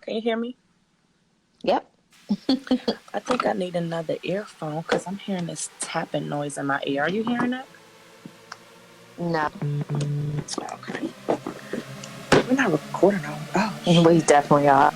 Can you hear me? Yep. I think I need another earphone because I'm hearing this tapping noise in my ear. Are you hearing it? No. Okay. We're not recording on. Oh, We definitely are.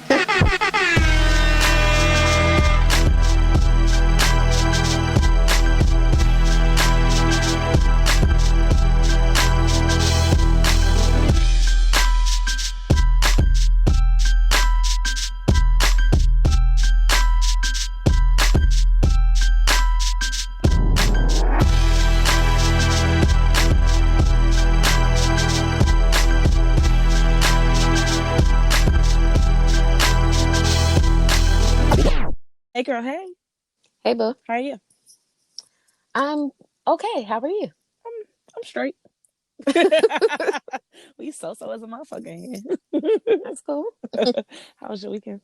hey, girl. Hey, Hey, boo. how are you? I'm okay. How are you? I'm straight. We so as a motherfucker. That's cool. How was your weekend?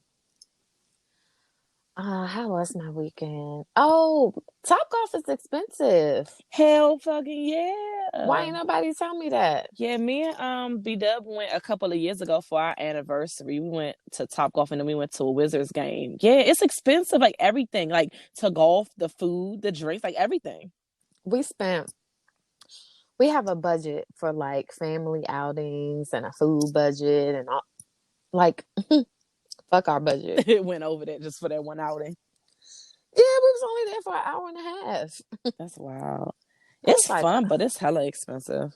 How was my weekend? Oh, Topgolf is expensive. Hell, fucking yeah. Why ain't nobody tell me that? Yeah, me and B Dub went a couple of years ago for our anniversary. We went to Topgolf and then we went to a Wizards game. Yeah, it's expensive, like everything, like to golf, the food, the drinks, like everything. We have a budget for like family outings and a food budget and all. Like, fuck our budget. It went over that just for that one outing. Yeah, we was only there for an hour and a half. That's wild. I It's was like, fun, but it's hella expensive.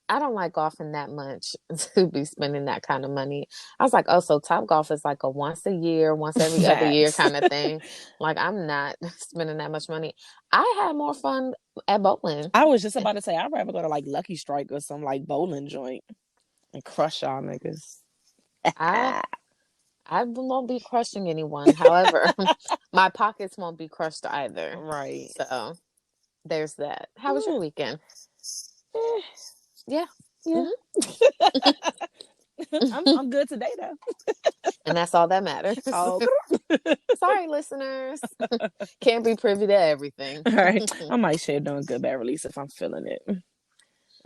I don't like golfing that much to be spending that kind of money. I was like, oh, so Topgolf is like a once a year, once every other year kind of thing. Like, I'm not spending that much money. I had more fun at bowling. I was just about to say, I'd rather go to like Lucky Strike or some like bowling joint and crush y'all niggas. I won't be crushing anyone. However, my pockets won't be crushed either. Right. So there's that. How was your weekend? Yeah. I'm good today though. And that's all that matters. Oh. Sorry, listeners. Can't be privy to everything. All right. I might share doing good bad release if I'm feeling it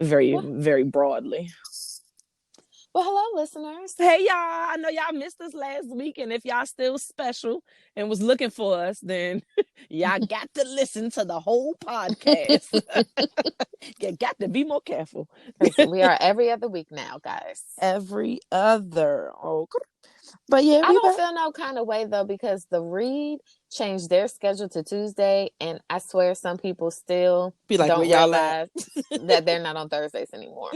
very broadly. Well, hello, listeners. Hey, y'all. I know y'all missed us last week, and if y'all still special and was looking for us, then y'all got to listen to the whole podcast. You got to be more careful. We are every other week now, guys. Every other. Okay. But yeah, I don't feel no kind of way, though, because the Read changed their schedule to Tuesday, and I swear some people still be like, don't y'all realize that they're not on Thursdays anymore.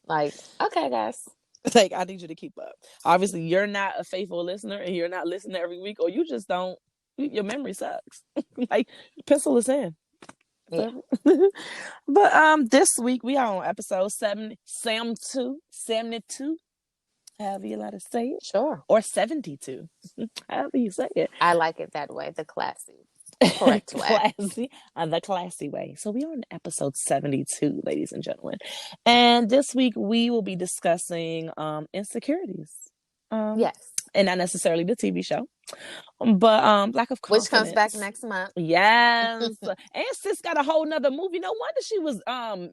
Like, okay, guys. Like, I need you to keep up. Obviously, you're not a faithful listener and you're not listening every week, or you just don't, your memory sucks. Like, pencil us in. Yeah. But this week we are on episode 72, however you like to say it. Sure. Or 72, however you say it. I like it that way, the classy. Correct way. The classy way. So we are on episode 72, ladies and gentlemen. And this week we will be discussing insecurities. Yes. And not necessarily the TV show. But lack of confidence. Which comes back next month. Yes. And sis got a whole nother movie. No wonder she was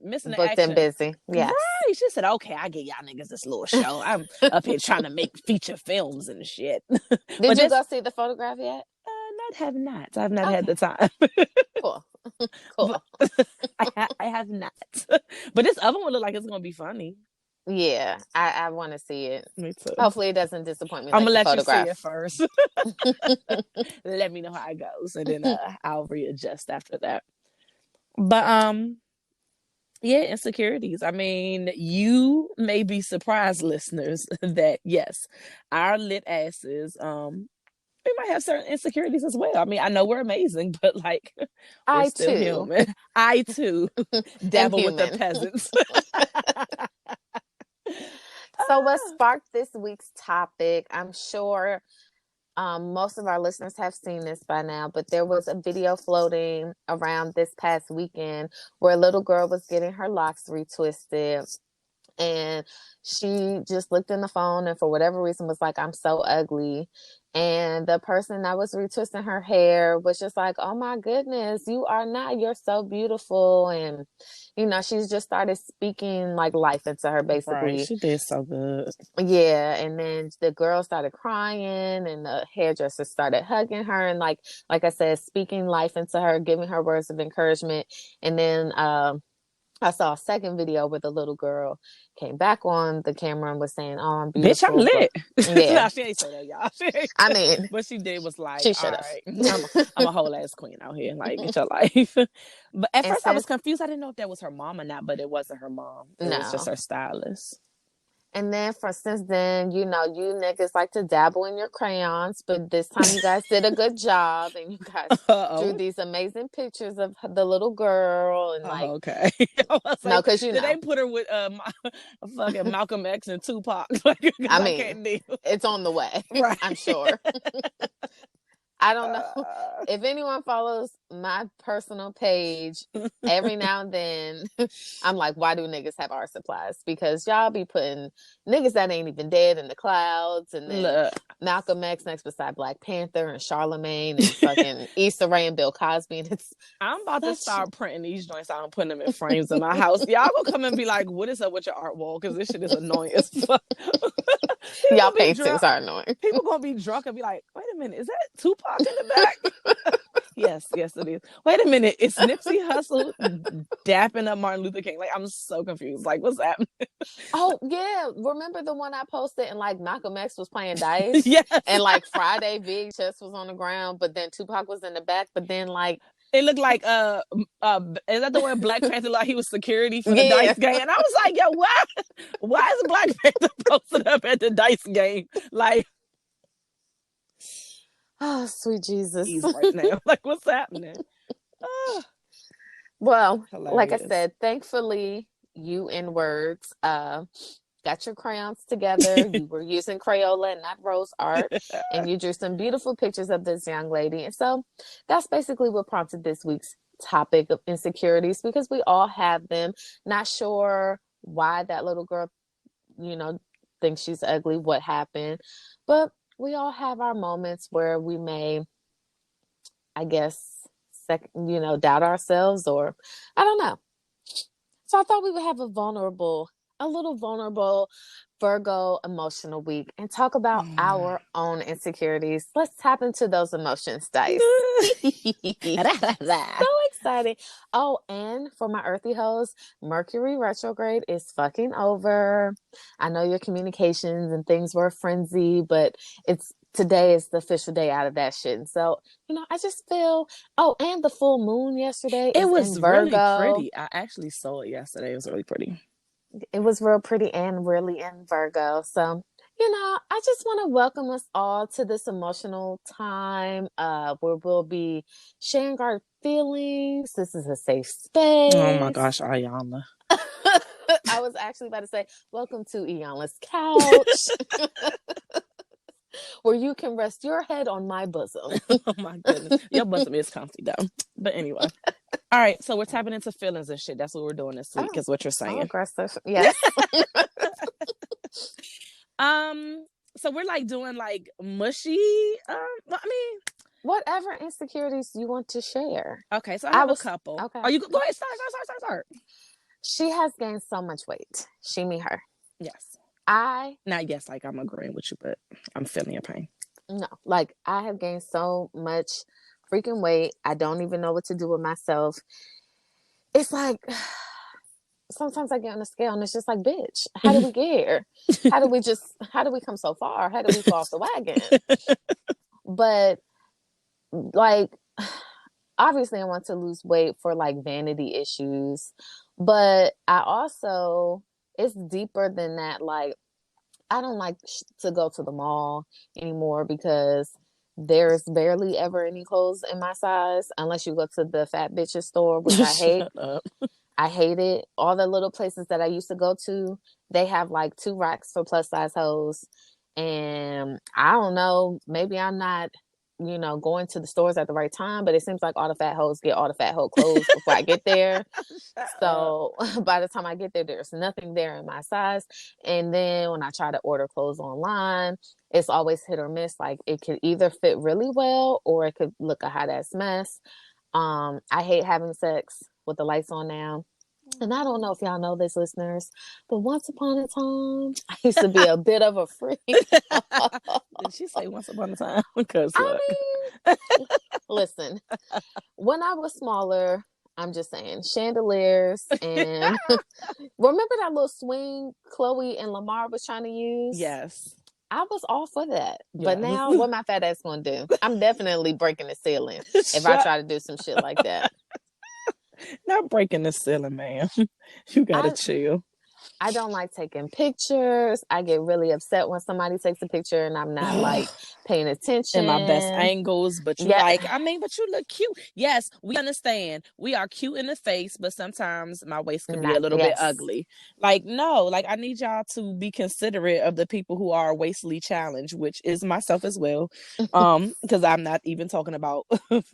missing the booked action. And busy. Yes. Right. She said, okay, I get y'all niggas this little show. I'm up here trying to make feature films and shit. Did you go see the photograph yet? I've not had the time. Cool. I have not. But this other one look like it's gonna be funny. Yeah, I want to see it. Me too. Hopefully it doesn't disappoint me. I'm gonna let you see it first. Let me know how it goes, and then I'll readjust after that. But yeah, insecurities. I mean, you may be surprised, listeners, that yes, our lit asses we might have certain insecurities as well. I mean, I know we're amazing, but like, we're still human. I too dabble with the peasants. So what sparked this week's topic? I'm sure most of our listeners have seen this by now, but there was a video floating around this past weekend where a little girl was getting her locks retwisted. And she just looked in the phone and for whatever reason was like, I'm so ugly. And the person that was retwisting her hair was just like, oh my goodness, you are not. You're so beautiful. And, she's just started speaking like life into her, Right. basically. She did so good. Yeah. And then the girl started crying and the hairdresser started hugging her and like I said, speaking life into her, giving her words of encouragement. And then I saw a second video where the little girl came back on the camera and was saying, "Oh, I'm Bitch, I'm beautiful." But lit. yeah, No, she ain't say that, y'all. She ain't I say- mean, What she did was like, she all should right, have. I'm a whole ass queen out here. Like, get your life. But at And first I was since confused. I didn't know if that was her mom or not, but it wasn't her mom. It was just no, her stylist. and then since then, you niggas like to dabble in your crayons, but this time you guys did a good job, and you guys drew Oh. these amazing pictures of the little girl, and Oh, okay. I was no, like, because did they put her with fucking Malcolm X and Tupac? Like, because I I mean, can't deal. it's on the way, Right. I'm sure. I don't know Uh, if anyone follows my personal page. Every now and then, I'm like, why do niggas have art supplies? Because y'all be putting niggas that ain't even dead in the clouds, and then look, Malcolm X next beside Black Panther and Charlemagne and fucking Issa Rae and Bill Cosby, and it's I'm about to such start printing these joints out and putting them in frames in my house. Y'all gonna come and be like, what is up with your art wall? Because this shit is annoying as fuck. People y'all gonna be paintings drunk. are annoying. People gonna be drunk and be like, wait a minute, is that Tupac in the back? Yes, it is. Wait a minute, it's Nipsey Hussle dapping up Martin Luther King. Like, I'm so confused. Like, what's happening? Oh yeah, remember the one I posted and like Malcolm X was playing dice, Yes. and like Friday VHS was on the ground, but then Tupac was in the back, but then like it looked like is that the one Black Panther like he was security for the yeah. dice game? And I was like, yo, why is Black Panther posted up at the dice game? Like, Oh, sweet Jesus. he's right now. Like, what's happening? Oh, Well, like I hilarious. said, thankfully you in words got your crayons together. You were using Crayola and not rose art, and you drew some beautiful pictures of this young lady. And so that's basically what prompted this week's topic of insecurities, because we all have them. Not sure why that little girl, thinks she's ugly, what happened, but we all have our moments where we may, I guess, doubt ourselves, or I don't know. So I thought we would have a little vulnerable Virgo emotional week and talk about our own insecurities. Let's tap into those emotions, Dice. So exciting. Oh, and for my earthy hoes, Mercury retrograde is fucking over. I know your communications and things were a frenzy, but today is the official day out of that shit. And so, I just feel, oh, and the full moon yesterday It is was in really Virgo. pretty. I actually saw it yesterday. It was really pretty. It was real pretty and really in Virgo. So, I just want to welcome us all to this emotional time where we'll be sharing our feelings. This is a safe space. Oh my gosh, Ayana. I was actually about to say, welcome to Iyanla's couch, where you can rest your head on my bosom. Oh my goodness. Your bosom is comfy though. But anyway. All right, so we're tapping into feelings and shit. That's what we're doing this week, is what you're saying. Aggressive. Yes. So we're like doing like mushy. I mean, whatever insecurities you want to share. Okay, so I have a couple. Okay. Oh, you go ahead. Start. She has gained so much weight. She, me, her. Yes. Yes, like I'm agreeing with you, but I'm feeling your pain. No, like I have gained so much freaking weight. I don't even know what to do with myself. It's like sometimes I get on the scale and it's just like, bitch, how did we get here? How do we come so far? How did we fall off the wagon? But like, obviously I want to lose weight for like vanity issues, but I also, it's deeper than that. Like, I don't like to go to the mall anymore because there's barely ever any clothes in my size unless you go to the fat bitches store, which I hate. I hate it. All the little places that I used to go to, they have like 2 racks for plus size hoes. And I don't know, maybe I'm not, going to the stores at the right time, but it seems like all the fat hoes get all the fat hoe clothes before I get there. So by the time I get there, there's nothing there in my size. And then when I try to order clothes online, it's always hit or miss. Like it could either fit really well or it could look a hot ass mess. I hate having sex with the lights on now. And I don't know if y'all know this, listeners, but once upon a time, I used to be a bit of a freak. Did she say once upon a time? Because I mean, listen, when I was smaller, I'm just saying chandeliers and remember that little swing Chloe and Lamar was trying to use? Yes. I was all for that. Yes. But now what my fat ass gonna do? I'm definitely breaking the ceiling if I try to do some shit like that. Not breaking the ceiling, man. You gotta chill. I don't like taking pictures. I get really upset when somebody takes a picture and I'm not like paying attention. In my best angles, but you but you look cute. Yes, we understand. We are cute in the face, but sometimes my waist can be a little bit ugly. Like, no, like I need y'all to be considerate of the people who are waistly challenged, which is myself as well. Because I'm not even talking about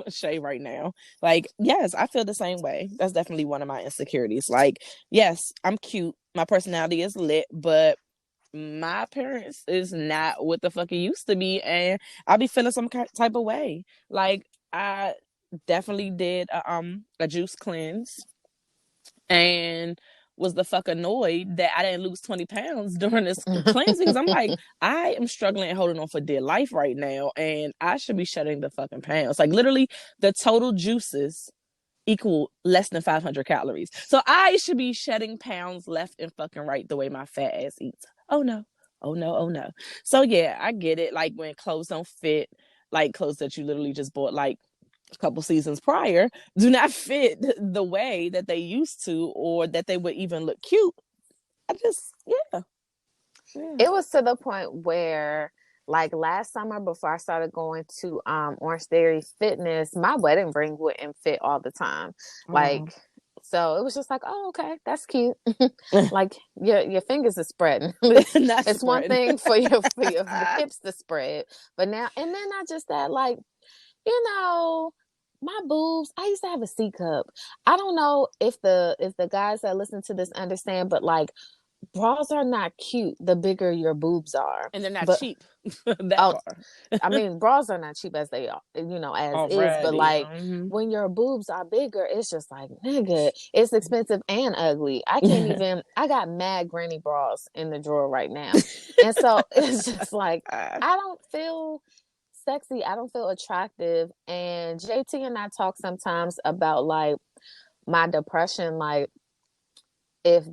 Shay right now. Like, yes, I feel the same way. That's definitely one of my insecurities. Like, yes, I'm cute. My personality is lit, but my appearance is not what the fuck it used to be, and I'll be feeling some type of way. Like I definitely did a juice cleanse, and was the fuck annoyed that I didn't lose 20 pounds during this cleansing. Because I'm like, I am struggling and holding on for dear life right now, and I should be shedding the fucking pounds. Like literally, the total juices equal less than 500 calories. So I should be shedding pounds left and fucking right the way my fat ass eats. Oh no. Oh no. Oh no. So yeah, I get it. Like when clothes don't fit, like clothes that you literally just bought like a couple seasons prior do not fit the way that they used to, or that they would even look cute. I just, yeah. It was to the point where like last summer before I started going to Orange Theory Fitness, my wedding ring wouldn't fit all the time. Like so it was just like, oh, okay, that's cute. Like your fingers are spreading. It's one thing for your hips to spread, but now and then I just that like, my boobs. I used to have a C cup. I don't know if the guys that listen to this understand, but like bras are not cute the bigger your boobs are, and they're not cheap. I mean, bras are not cheap as they are, as already is, but like when your boobs are bigger, it's just like, nigga, it's expensive and ugly. I can't even, I got mad granny bras in the drawer right now. And so it's just like, I don't feel sexy. I don't feel attractive. And JT and I talk sometimes about like my depression, like if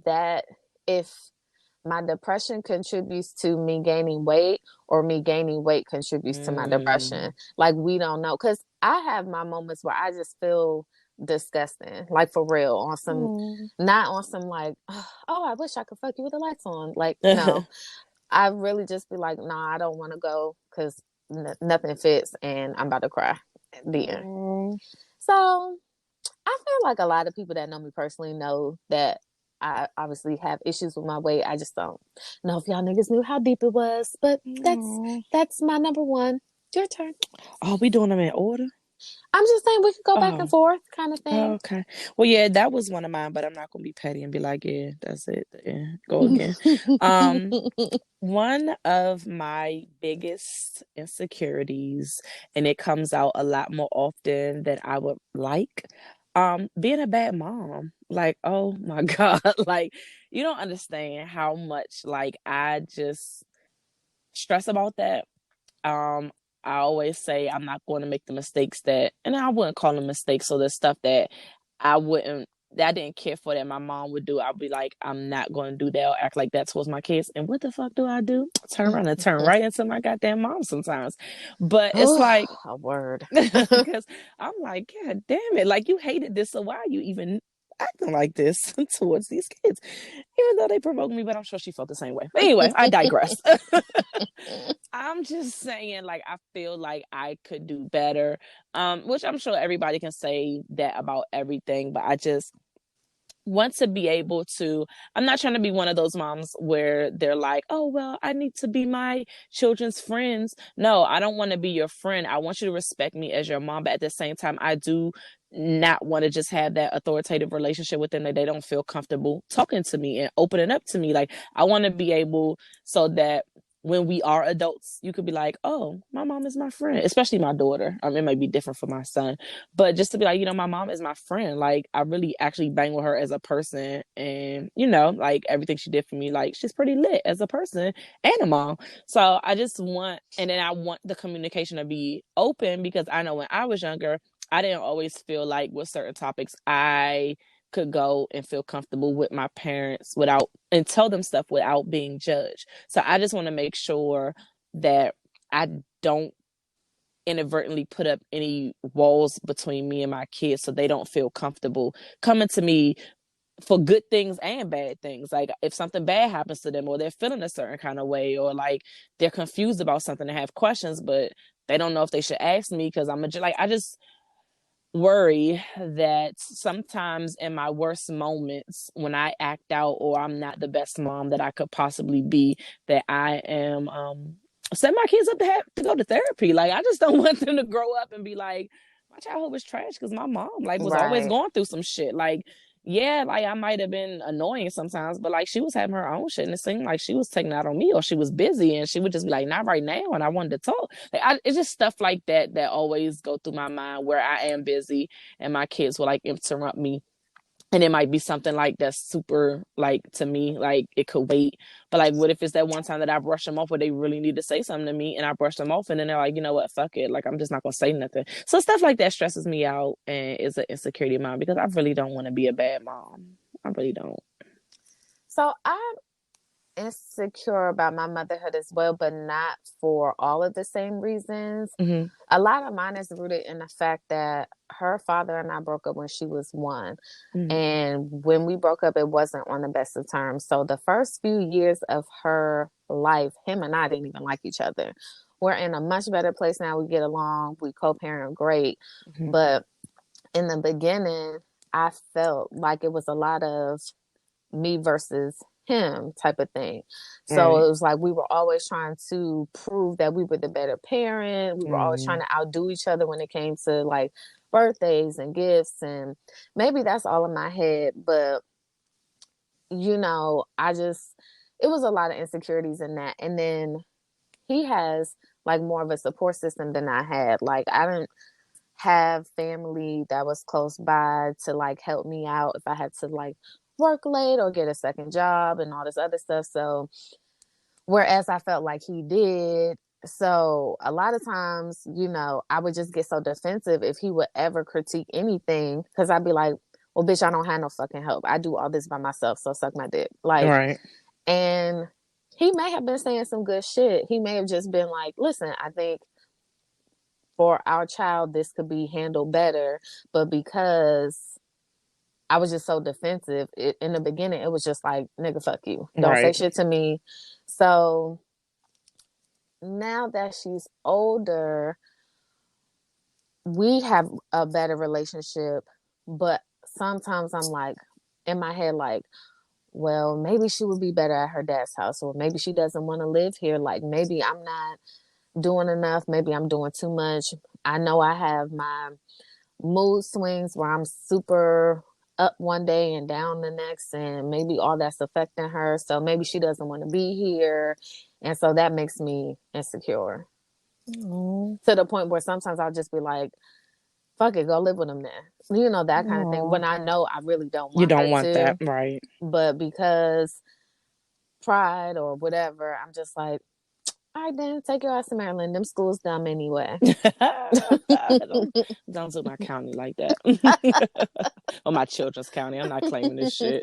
my depression contributes to me gaining weight or me gaining weight contributes to my depression. Like we don't know. Cause I have my moments where I just feel disgusting, like for real, on some, not on some like, oh, I wish I could fuck you with the lights on. Like, no, I really just be like, nah, I don't want to go because nothing fits and I'm about to cry at the end. So I feel like a lot of people that know me personally know that I obviously have issues with my weight. I just don't know if y'all niggas knew how deep it was, but that's my number one. Your turn. Oh, we doing them in order? I'm just saying we could go back and forth kind of thing. Okay. Well, yeah, that was one of mine, but I'm not going to be petty and be like, yeah, that's it. Yeah, go again. One of my biggest insecurities, and it comes out a lot more often than I would like, being a bad mom. Like, oh my God. Like, you don't understand how much like I just stress about that. I always say I'm not going to make the mistakes that, and I wouldn't call them mistakes. So the stuff that that I didn't care for that my mom would do, I'll be like, I'm not going to do that or act like that towards my kids. And what the fuck do? Turn around and turn right into my goddamn mom sometimes. But it's like a word. Because I'm like, God damn it. Like you hated this. So why are you even acting like this towards these kids? Even though they provoked me, but I'm sure she felt the same way. But anyway, I digress. I'm just saying, like, I feel like I could do better, which I'm sure everybody can say that about everything, but want to be able to, I'm not trying to be one of those moms where they're like, oh, well, I need to be my children's friends. No, I don't want to be your friend. I want you to respect me as your mom. But at the same time, I do not want to just have that authoritative relationship with them that they don't feel comfortable talking to me and opening up to me. Like, I want to be able so that when we are adults, you could be like, oh, my mom is my friend, especially my daughter. It might be different for my son, but just to be like, my mom is my friend. Like, I really actually bang with her as a person. And, like everything she did for me, like, she's pretty lit as a person and a mom. So I just want, and then I want the communication to be open, because I know when I was younger, I didn't always feel like with certain topics, I could go and feel comfortable with my parents without, and tell them stuff without being judged. So I just want to make sure that I don't inadvertently put up any walls between me and my kids, so they don't feel comfortable coming to me for good things and bad things. Like, if something bad happens to them, or they're feeling a certain kind of way, or like they're confused about something and have questions, but they don't know if they should ask me, because I just worry that sometimes in my worst moments, when I act out or I'm not the best mom that I could possibly be, that I am setting my kids up to go to therapy. Like, I just don't want them to grow up and be like, my childhood was trash because my mom was always Right. going through some shit. Like, yeah, like I might have been annoying sometimes, but like she was having her own shit, and it seemed like she was taking out on me, or she was busy, and she would just be like, not right now, and I wanted to talk. Like, it's just stuff like that that always go through my mind, where I am busy and my kids will like interrupt me. And it might be something like that's super, like, to me, like it could wait. But like, what if it's that one time that I brush them off where they really need to say something to me, and I brush them off, and then they're like, you know what, fuck it, like I'm just not gonna say nothing. So stuff like that stresses me out and is an insecurity of mine, because I really don't want to be a bad mom. I really don't. So I'm insecure about my motherhood as well, but not for all of the same reasons. Mm-hmm. A lot of mine is rooted in the fact that her father and I broke up when she was 1. Mm-hmm. And when we broke up, it wasn't on the best of terms. So the first few years of her life, him and I didn't even like each other. We're in a much better place now. We get along, we co-parent great. Mm-hmm. But in the beginning, I felt like it was a lot of me versus him type of thing. So Right. it was like we were always trying to prove that we were the better parent. We were always trying to outdo each other when it came to like birthdays and gifts. And maybe that's all in my head, but it was a lot of insecurities in that. And then he has like more of a support system than I had. Like, I didn't have family that was close by to like help me out if I had to like work late or get a second job and all this other stuff. So whereas I felt like he did. So a lot of times, I would just get so defensive if he would ever critique anything, because I'd be like, well, bitch, I don't have no fucking help. I do all this by myself, so suck my dick. Like, Right. and he may have been saying some good shit. He may have just been like, listen, I think for our child, this could be handled better. But because I was just so defensive in the beginning, it was just like, nigga, fuck you. Don't say Right. shit to me. So now that she's older, we have a better relationship. But sometimes I'm like, in my head, like, well, maybe she would be better at her dad's house, or maybe she doesn't want to live here. Like, maybe I'm not doing enough. Maybe I'm doing too much. I know I have my mood swings where I'm super up one day and down the next, and maybe all that's affecting her. So maybe she doesn't want to be here. And so that makes me insecure Aww. to the point where sometimes I'll just be like, fuck it, go live with him then. That kind of thing. Aww. When I know I really don't You want her don't want that, to, right? but because pride or whatever, I'm just like, all right, then take your ass to Maryland. Them schools dumb anyway. Don't do my county like that. Or my children's county. I'm not claiming this shit.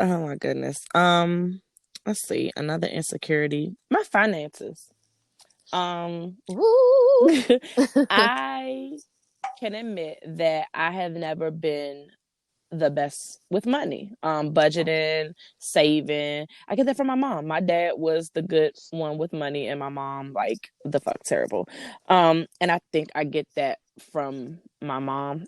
Oh my goodness. Let's see. Another insecurity. My finances. Woo! I can admit that I have never been the best with money. Budgeting, saving. I get that from my mom. My dad was the good one with money, and my mom, like, the fuck terrible. And I think I get that from my mom.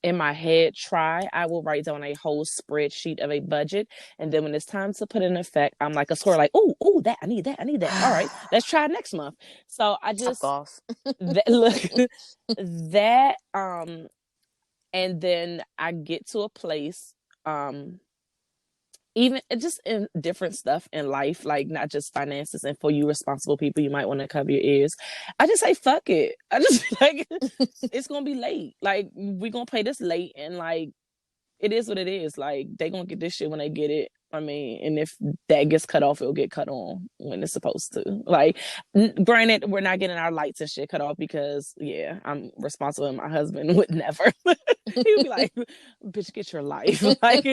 in my head I will write down a whole spreadsheet of a budget, and then when it's time to put in effect, I'm like a score, like, oh, that I need that. All right, let's try next month. So I Top just golf. look that and then I get to a place, even just in different stuff in life, like not just finances, and for you responsible people, you might want to cover your ears. I just say fuck it. I just like it's gonna be late. Like we gonna pay this late, and like it is what it is. Like they gonna get this shit when they get it. I mean, and if that gets cut off, it'll get cut on when it's supposed to. Like, granted, we're not getting our lights and shit cut off because, yeah, I'm responsible, and my husband would never. He would be like, "Bitch, get your life." Like,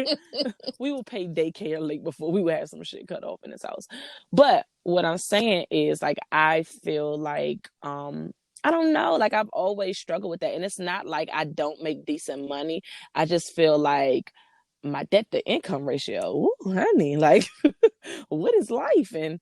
we will pay daycare late before we would have some shit cut off in this house. But what I'm saying is, like, I feel like, I don't know, like I've always struggled with that. And it's not like I don't make decent money. I just feel like my debt to income ratio, ooh, honey, like what is life? And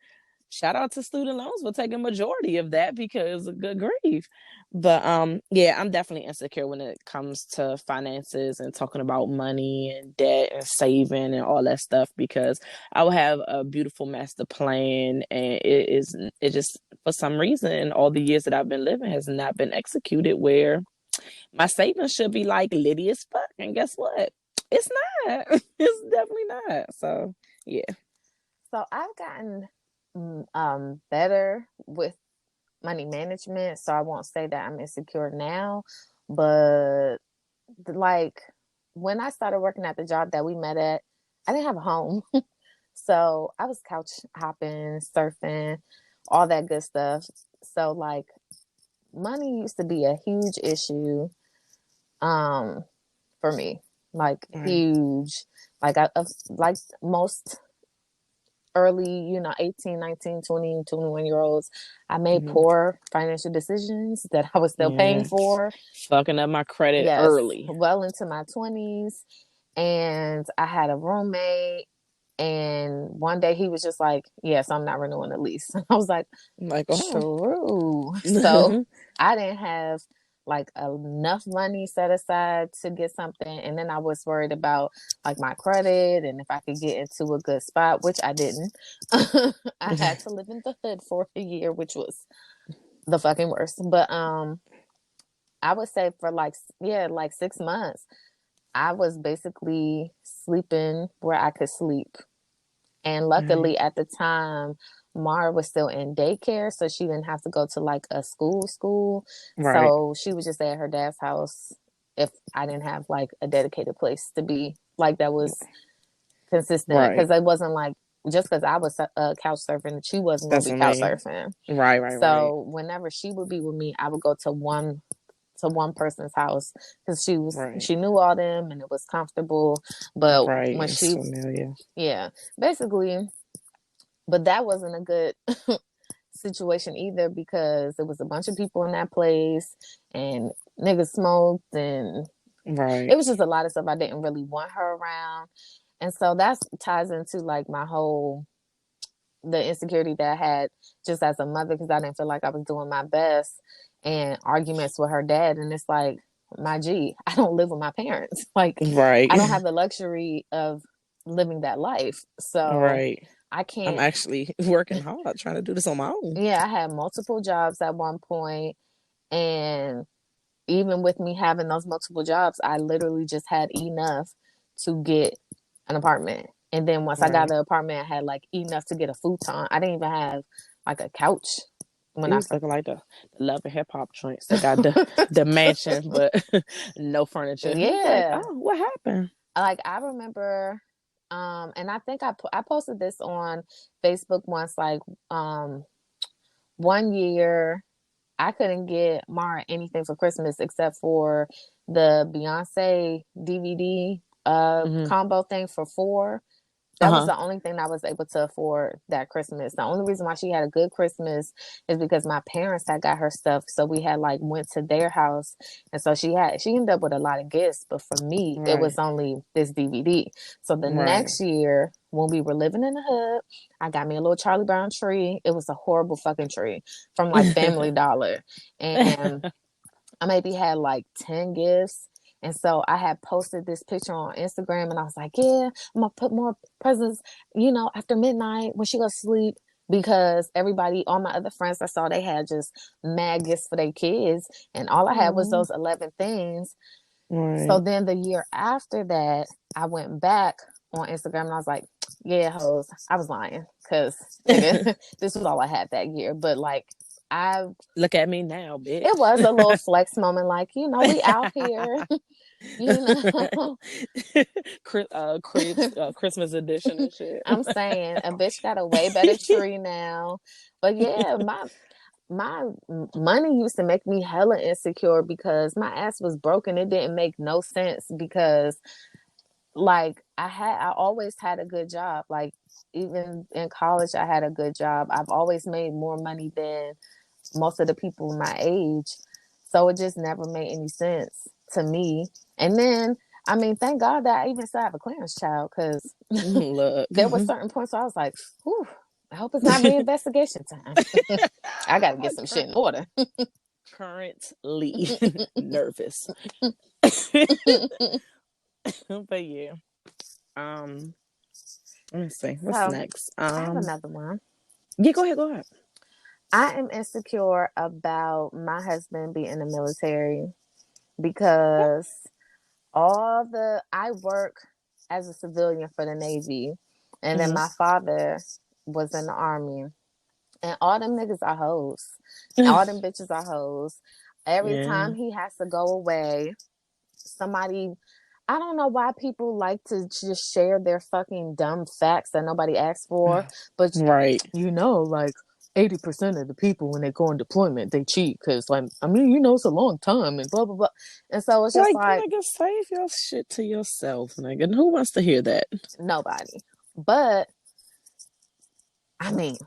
shout out to student loans for taking majority of that, because good grief. But yeah, I'm definitely insecure when it comes to finances and talking about money and debt and saving and all that stuff, because I will have a beautiful master plan, and it just, for some reason, all the years that I've been living has not been executed, where my savings should be like litty as fuck, and guess what, it's not. It's definitely not. So yeah. So I've gotten better with money management, so I won't say that I'm insecure now, but like when I started working at the job that we met at, I didn't have a home. So I was couch hopping, surfing, all that good stuff. So like money used to be a huge issue for me. Like huge. Like like most early, 18, 19, 20, 21 year olds, I made poor financial decisions that I was still paying for. Fucking up my credit Yes, early. well into my 20s. And I had a roommate, and one day he was just like, yes, I'm not renewing the lease. I was like, true. So I didn't have like enough money set aside to get something, and then I was worried about like my credit and if I could get into a good spot, which I didn't. I had to live in the hood for a year, which was the fucking worst. But I would say for like 6 months, I was basically sleeping where I could sleep. And luckily at the time, Mara was still in daycare, so she didn't have to go to like a school. Right. So she was just at her dad's house if I didn't have like a dedicated place to be, like that was consistent. Because it wasn't like just because I was couch surfing, she wasn't going to be couch surfing. Right. So whenever she would be with me, I would go to one person's house because she knew all them and it was comfortable. But when she familiar. Yeah, basically. But that wasn't a good situation either, because there was a bunch of people in that place and niggas smoked, and it was just a lot of stuff. I didn't really want her around. And so that ties into like the insecurity that I had just as a mother, because I didn't feel like I was doing my best, and arguments with her dad. And it's like, my G, I don't live with my parents. Like, I don't have the luxury of living that life. So I can't. I'm actually working hard trying to do this on my own. Yeah, I had multiple jobs at one point, and even with me having those multiple jobs, I literally just had enough to get an apartment. And then once I got the apartment, I had like enough to get a futon. I didn't even have like a couch. When I was looking like the Love and Hip Hop joints that got the mansion, but no furniture. Yeah. Like, oh, what happened? Like I remember, and I think I posted this on Facebook once. Like, 1 year, I couldn't get Mara anything for Christmas except for the Beyonce DVD combo thing for 4. That was the only thing I was able to afford that Christmas. The only reason why she had a good Christmas is because my parents had got her stuff. So we had like went to their house. And so she ended up with a lot of gifts. But for me, it was only this DVD. So the next year, when we were living in the hood, I got me a little Charlie Brown tree. It was a horrible fucking tree from like Family Dollar. And I maybe had like 10 gifts. And so I had posted this picture on Instagram and I was like, yeah, I'm going to put more presents, after midnight when she goes to sleep. Because everybody, all my other friends I saw, they had just mad gifts for their kids. And all I had was those 11 things. Right. So then the year after that, I went back on Instagram and I was like, yeah, hoes, I was lying. Because, nigga, this was all I had that year. But, like, Look at me now, bitch. it was a little flex moment, like, we out here. Christmas edition and shit. I'm saying a bitch got a way better tree now. But yeah, my money used to make me hella insecure because my ass was broken. It didn't make no sense because like I always had a good job. Like even in college I had a good job. I've always made more money than most of the people my age. So it just never made any sense to me. And then, I mean, thank God that I even still have a clearance child because there were certain points where I was like, whew, I hope it's not reinvestigation time. I got to get some shit in order. Currently nervous. But yeah. Let me see. What's next? I have another one. Yeah, go ahead. I am insecure about my husband being in the military because I work as a civilian for the Navy, and then my father was in the Army, and all them niggas are hoes. All them bitches are hoes. Every time he has to go away, somebody, I don't know why people like to just share their fucking dumb facts that nobody asked for, but right, like 80% of the people when they go on deployment they cheat because like it's a long time and blah blah blah, and so it's just like nigga, save your shit to yourself, nigga. And who wants to hear that? Nobody. But I mean,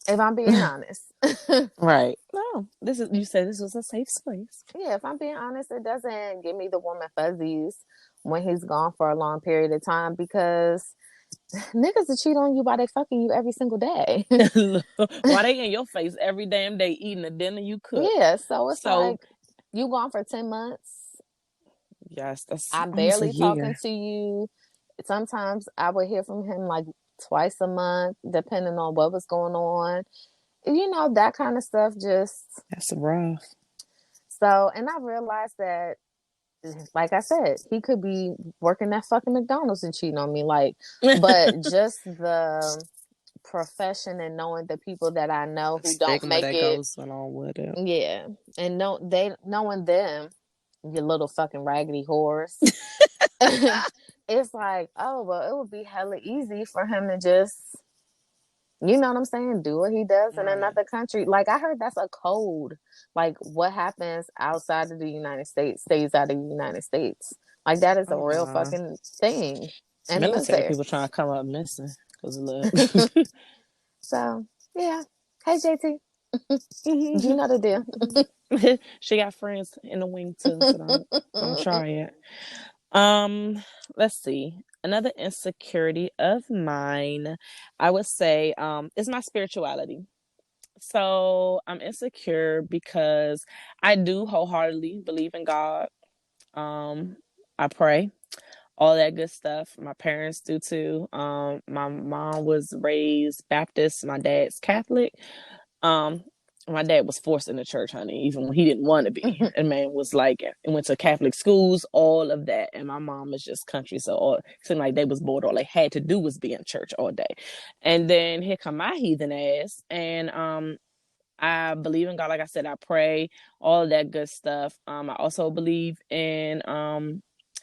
if I'm being honest, right? No, you said this was a safe space. Yeah, if I'm being honest, it doesn't give me the warm and fuzzies when he's gone for a long period of time because niggas will cheat on you while they fucking you every single day. Why they in your face every damn day eating the dinner you cook? Yeah, so it's like you gone for 10 months. Yes, that's I'm barely talking to you. Sometimes I would hear from him like twice a month, depending on what was going on. That kind of stuff that's rough. So, and I realized that, like I said, he could be working at fucking McDonald's and cheating on me. But just the profession and knowing the people that I know who don't make it. Goes along with it. Yeah. And knowing them, you little fucking raggedy whores. It's like, oh, well, it would be hella easy for him to just, you know what I'm saying, do what he does in another country. Like, I heard that's a code. Like, what happens outside of the United States stays out of the United States. Like, that is a real fucking thing. And military people trying to come up missing. Look. So, yeah. Hey, JT. You know the deal. She got friends in the wing, too, so don't try it. Let's see. Another insecurity of mine, I would say, is my spirituality. So I'm insecure because I do wholeheartedly believe in God. I pray, all that good stuff. My parents do too. My mom was raised Baptist. My dad's Catholic. My dad was forced in the church, honey, even when he didn't want to be. And man was like, went to Catholic schools, all of that. And my mom is just country. So it seemed like they was bored. All they had to do was be in church all day. And then here come my heathen ass. And I believe in God. Like I said, I pray, all of that good stuff. I also believe in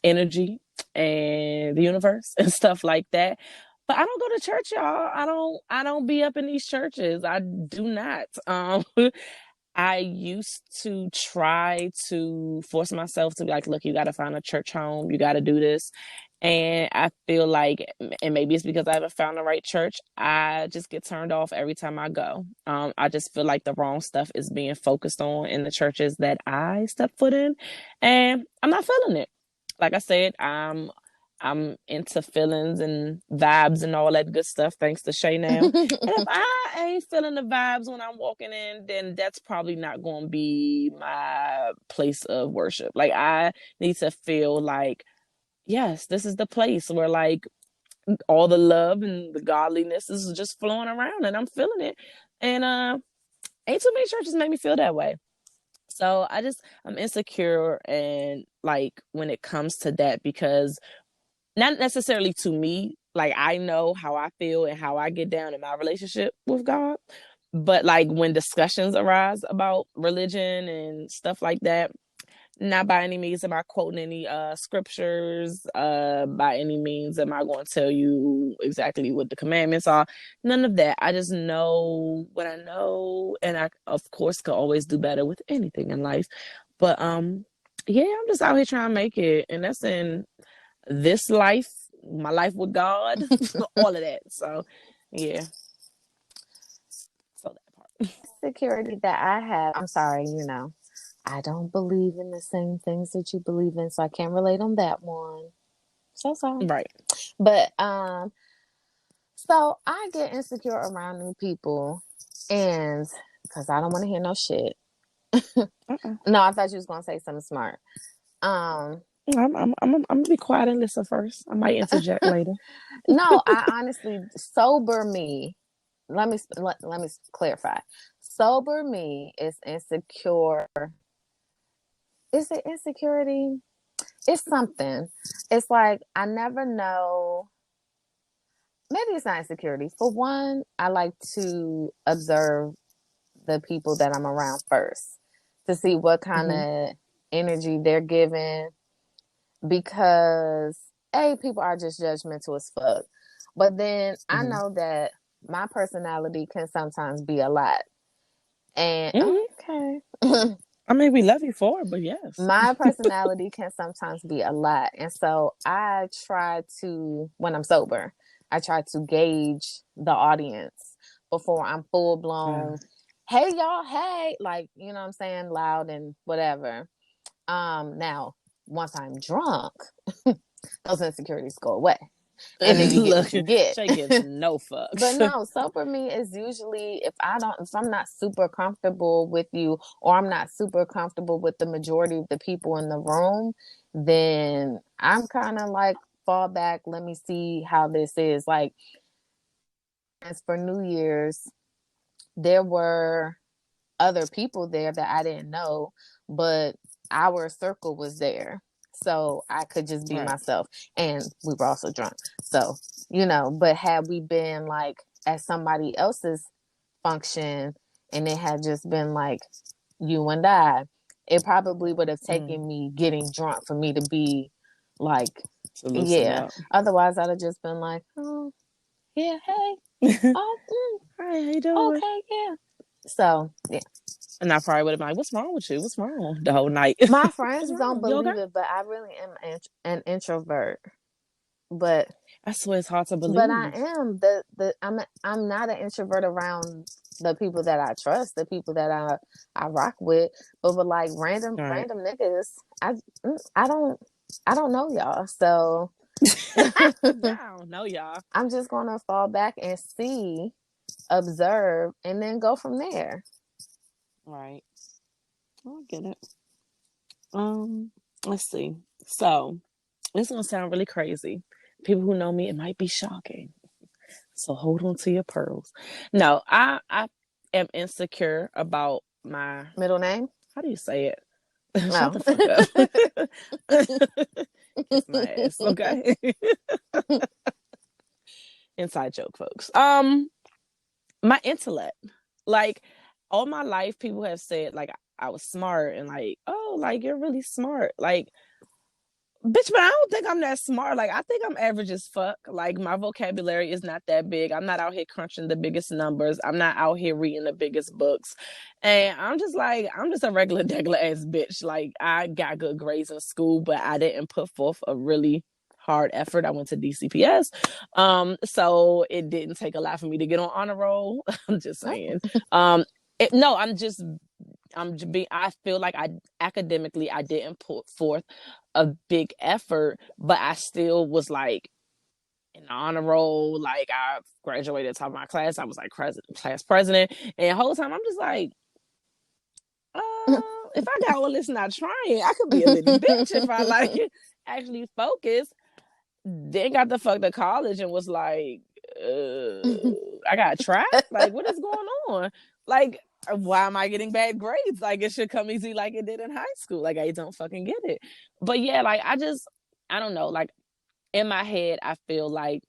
energy and the universe and stuff like that. But I don't go to church, y'all. I don't be up in these churches. I do not. I used to try to force myself to be like, look, you got to find a church home. You got to do this. And I feel like, and maybe it's because I haven't found the right church, I just get turned off every time I go. I just feel like the wrong stuff is being focused on in the churches that I step foot in. And I'm not feeling it. Like I said, I'm into feelings and vibes and all that good stuff, thanks to Shay now. And if I ain't feeling the vibes when I'm walking in, then that's probably not going to be my place of worship. Like, I need to feel like, yes, this is the place where like all the love and the godliness is just flowing around and I'm feeling it. And ain't too many churches make me feel that way. So I'm insecure and like when it comes to that, because not necessarily to me, like I know how I feel and how I get down in my relationship with God, but like when discussions arise about religion and stuff like that, not by any means am I quoting any scriptures, by any means am I going to tell you exactly what the commandments are. None of that. I just know what I know, and I of course could always do better with anything in life. But yeah, I'm just out here trying to make it, and that's in this life, my life with God, all of that. So yeah. So that part. Security that I have, I'm sorry, I don't believe in the same things that you believe in, so I can't relate on that one. So sorry. Right. But so I get insecure around new people, and because I don't want to hear no shit. No, I thought you was gonna say something smart. I'm gonna be quiet and listen first. I might interject later. No, I honestly, sober me. Let me clarify. Sober me is insecure. Is it insecurity? It's something. It's like I never know. Maybe it's not insecurity. For one, I like to observe the people that I'm around first to see what kind of energy they're giving, because people are just judgmental as fuck. But then I know that my personality can sometimes be a lot. And okay. I mean, we love you for it, but yes. My personality can sometimes be a lot. And so I try to, when I'm sober, I try to gauge the audience before I'm full blown, hey y'all, hey, like, you know what I'm saying, loud and whatever. Now, once I'm drunk, those insecurities go away. And then you get what you get. Shay gives no fucks. But no, sober me is usually if I'm not super comfortable with you, or I'm not super comfortable with the majority of the people in the room, then I'm kind of like, fall back, let me see how this is. Like, as for New Year's, there were other people there that I didn't know, but our circle was there. So I could just be myself. And we were also drunk. So, but had we been like at somebody else's function and it had just been like you and I, it probably would have taken me getting drunk for me to be like, yeah. Otherwise, I'd have just been like, oh, yeah, hey. Oh, hi, how you doing? Okay, yeah. So, yeah. And I probably would have been like, what's wrong with you? What's wrong? The whole night. My friends don't believe it, but I really am an introvert. But I swear it's hard to believe. But I am I'm not an introvert around the people that I trust, the people that I rock with. But with like random niggas, I don't know y'all. So I don't know y'all. I'm just gonna fall back and see, observe, and then go from there. Right. I get it. Let's see. So this is gonna sound really crazy. People who know me, it might be shocking. So hold on to your pearls. No, I am insecure about my middle name. How do you say it? Shut the fuck up. Kiss my ass, okay? Inside joke, folks. My intellect. Like all my life, people have said like I was smart and like, oh, like you're really smart. Like, bitch, but I don't think I'm that smart. Like, I think I'm average as fuck. Like, my vocabulary is not that big. I'm not out here crunching the biggest numbers. I'm not out here reading the biggest books. And I'm just a regular ass bitch. Like, I got good grades in school, but I didn't put forth a really hard effort. I went to DCPS. So it didn't take a lot for me to get on honor roll. I'm just saying. I feel like I academically I didn't put forth a big effort, but I still was like in the honor roll. Like I graduated top of my class. I was like class president. And the whole time I'm just like, if I got all this not trying, I could be a bitty bitch if I like actually focus. Then got the fuck to college and was like, I got trapped. Like, what is going on? Like, why am I getting bad grades? Like, it should come easy like it did in high school. Like, I don't fucking get it. But yeah, like, I don't know. Like, in my head, I feel like,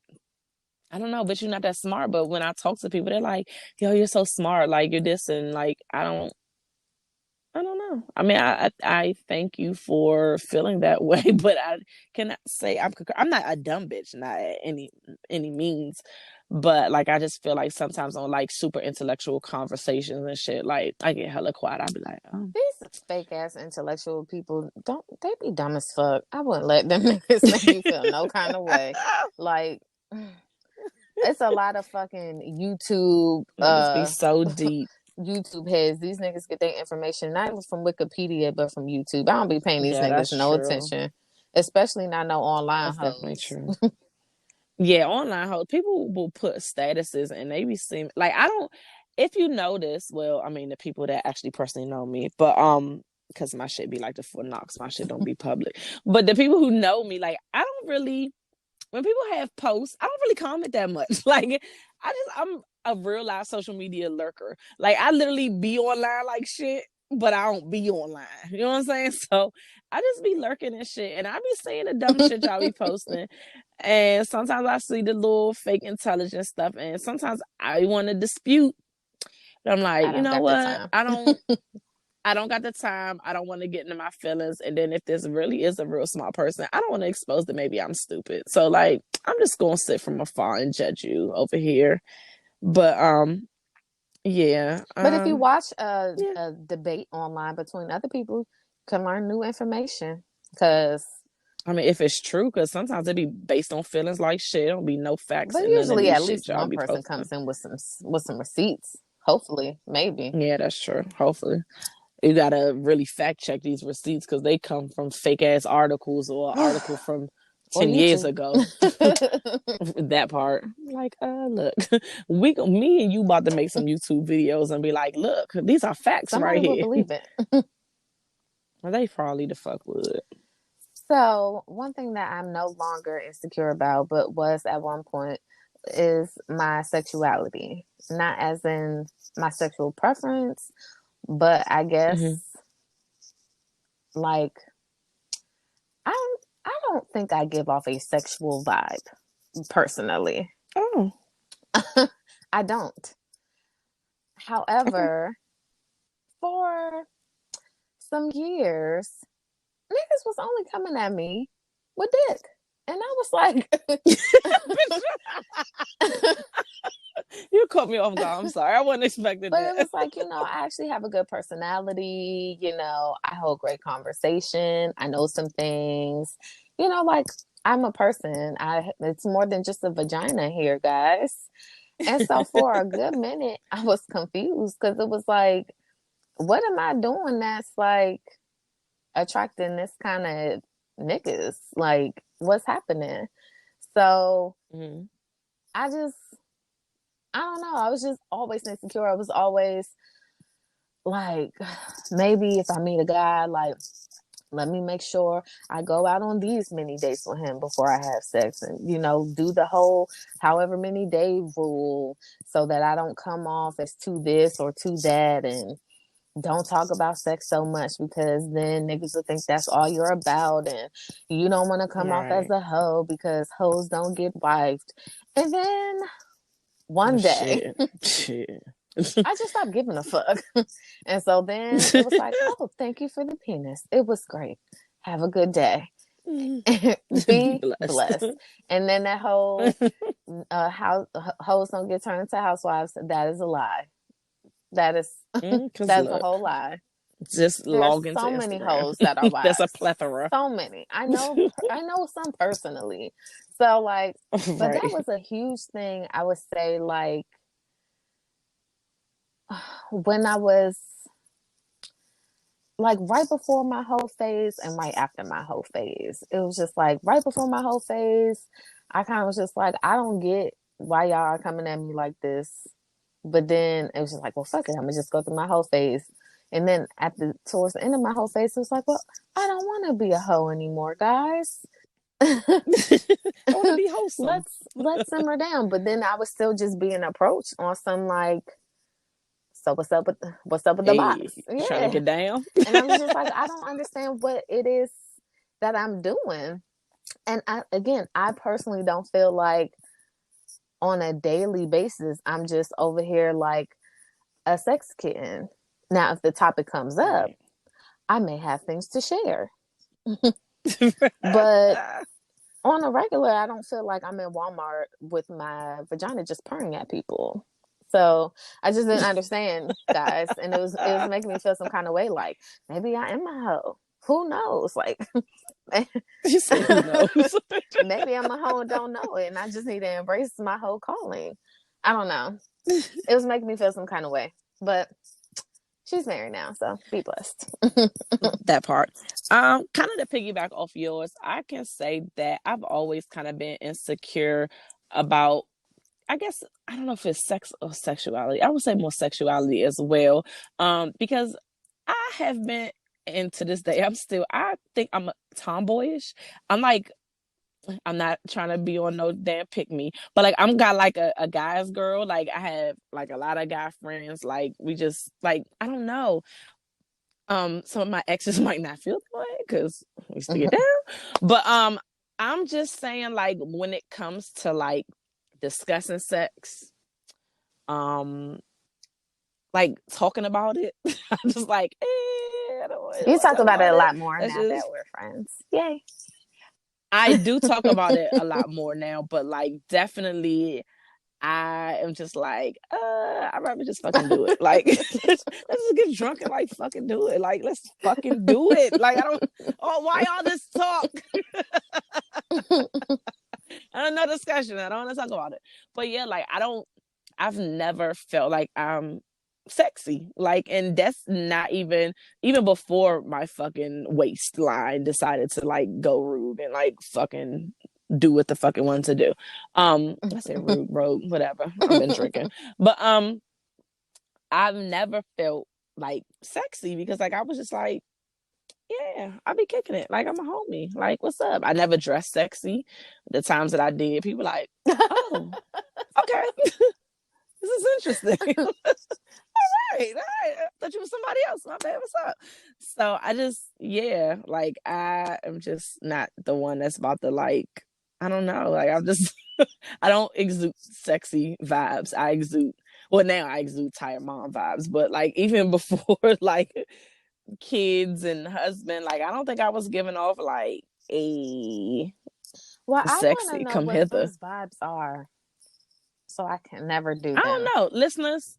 I don't know, but you're not that smart. But when I talk to people, they're like, yo, you're so smart. Like, you're this. And like, I don't know. I mean, I thank you for feeling that way, but I cannot say I'm not a dumb bitch, not at any means. But like, I just feel like sometimes on like super intellectual conversations and shit, like I get hella quiet. I'll be like, oh, These fake ass intellectual people they be dumb as fuck. I wouldn't let them niggas make me feel no kind of way. Like it's a lot of fucking niggas be so deep. YouTube heads. These niggas get their information not even from Wikipedia but from YouTube. I don't be paying these Yeah, niggas that's no true. attention, especially not no online That's definitely hoes. true. Yeah, online hoes, people will put statuses and they be seem like I don't. If you notice, well, I mean the people that actually personally know me, but because my shit be like the Fort Knox, my shit don't be public. But the people who know me, like I don't really. When people have posts, I don't really comment that much. Like I'm a real live social media lurker. Like I literally be online like shit, but I don't be online. You know what I'm saying? So I just be lurking and shit, and I be seeing the dumb shit y'all be posting. And sometimes I see the little fake intelligence stuff, and sometimes I want to dispute. But I'm like, I you don't know got the what? time. I don't got the time. I don't want to get into my feelings. And then if this really is a real smart person, I don't want to expose that maybe I'm stupid. So like, I'm just gonna sit from afar and judge you over here. But yeah. But if you watch Yeah. a debate online between other people, you can learn new information. Because I mean, if it's true, because sometimes it be based on feelings like shit. Don't be no facts but in none of usually these at shit least y'all one be person posting. comes in with some receipts. Hopefully, maybe. Yeah, that's true. Hopefully. You gotta really fact check these receipts because they come from fake ass articles or an article from Or 10 years YouTube. ago. That part. Like, look, me and you about to make some YouTube videos and be like, look, these are facts right Somebody will here. believe it. They probably the fuck would. So, one thing that I'm no longer insecure about, but was at one point, is my sexuality. Not as in my sexual preference, but I guess Mm-hmm. like I don't think I give off a sexual vibe personally. Oh, I don't. okay. However, for some years, niggas was only coming at me with dick. And I was like, You caught me off guard. I'm sorry. I wasn't expecting but it that. was like, I actually have a good personality. I hold great conversation. I know some things. Like I'm a person. It's more than just a vagina here, guys. And so for a good minute, I was confused because it was like, what am I doing that's like attracting this kind of niggas? Like, what's happening? So Mm-hmm. I just, I don't know. I was just always insecure. I was always like, maybe if I meet a guy, like, let me make sure I go out on these many dates with him before I have sex and, do the whole however many day rule so that I don't come off as too this or too that and don't talk about sex so much because then niggas will think that's all you're about and you don't want to come off as Right. a hoe because hoes don't get wifed. And then Oh, one day shit. I just stopped giving a fuck. And so then it was like, oh, thank you for the penis. It was great. Have a good day. Be Be blessed. blessed. And then that whole how hoes don't get turned into housewives, that is a lie. That is Because that's a look, whole lie. just There's log into so many Instagram. hoes that are That's a wives. plethora. So many. I know some personally. So like, but that Right. was a huge thing. I would say like when I was like right before my whole phase and right after my whole phase. It was just like right before my whole phase, I kind of was just like, I don't get why y'all are coming at me like this. But then it was just like, well, fuck it, I'm gonna just go through my whole phase. And then towards the end of my whole phase, it was like, well, I don't want to be a hoe anymore, guys. I want to be wholesome. Let's simmer down. But then I was still just being approached on some like, so what's up with the Hey, box? trying to Yeah. get down. And I was just like, I don't understand what it is that I'm doing. And I personally don't feel like on a daily basis I'm just over here like a sex kitten. Now, if the topic comes up, Right. I may have things to share. But on a regular, I don't feel like I'm in Walmart with my vagina just purring at people. So I just didn't understand, guys, and it was making me feel some kind of way. Like maybe I am a hoe. Who knows? Like She said, "Who knows?" maybe I'm a hoe and don't know it, and I just need to embrace my hoe calling. I don't know. It was making me feel some kind of way, but she's married now, so be blessed. That part. Kind of to piggyback off yours, I can say that I've always kind of been insecure about, I guess, I don't know if it's sex or sexuality. I would say more sexuality as well. Because I have been, and to this day, I think I'm tomboyish. I'm like, I'm not trying to be on no damn pick me, but like I'm got like a guy's girl. Like I have like a lot of guy friends. Like we just like, I don't know. Some of my exes might not feel that way because we stick it down. But I'm just saying, like, when it comes to like discussing sex, um, like talking about it, I'm just like, I don't You want to talk talk about it about a it. lot more That's now that just, we're friends. Yay. I do talk about it a lot more now, but like definitely I am just like, I'd rather just fucking do it. Like, let's just get drunk and like fucking do it. Like, let's fucking do it. Like, I don't, oh, why all this talk? I don't know discussion. I don't want to talk about it. But yeah, like, I've never felt like I'm sexy. Like, and that's not even before my fucking waistline decided to like go rude and like fucking do what the fucking one to do. I said rude, rogue, whatever. I've been drinking. But I've never felt like sexy because like I was just like, yeah, I be kicking it. Like I'm a homie. Like, what's up? I never dressed sexy. The times that I did, people like, oh, okay. This is interesting. All right. I thought you was somebody else. My bad. What's up? So I just, yeah, like I am just not the one that's about to like, I don't know. Like I'm just, I don't exude sexy vibes. Well, now I exude tired mom vibes. But like even before, like kids and husband, like I don't think I was giving off like a Well, I want to sexy know come what hither. those vibes are, so I can never do I don't them. know, listeners.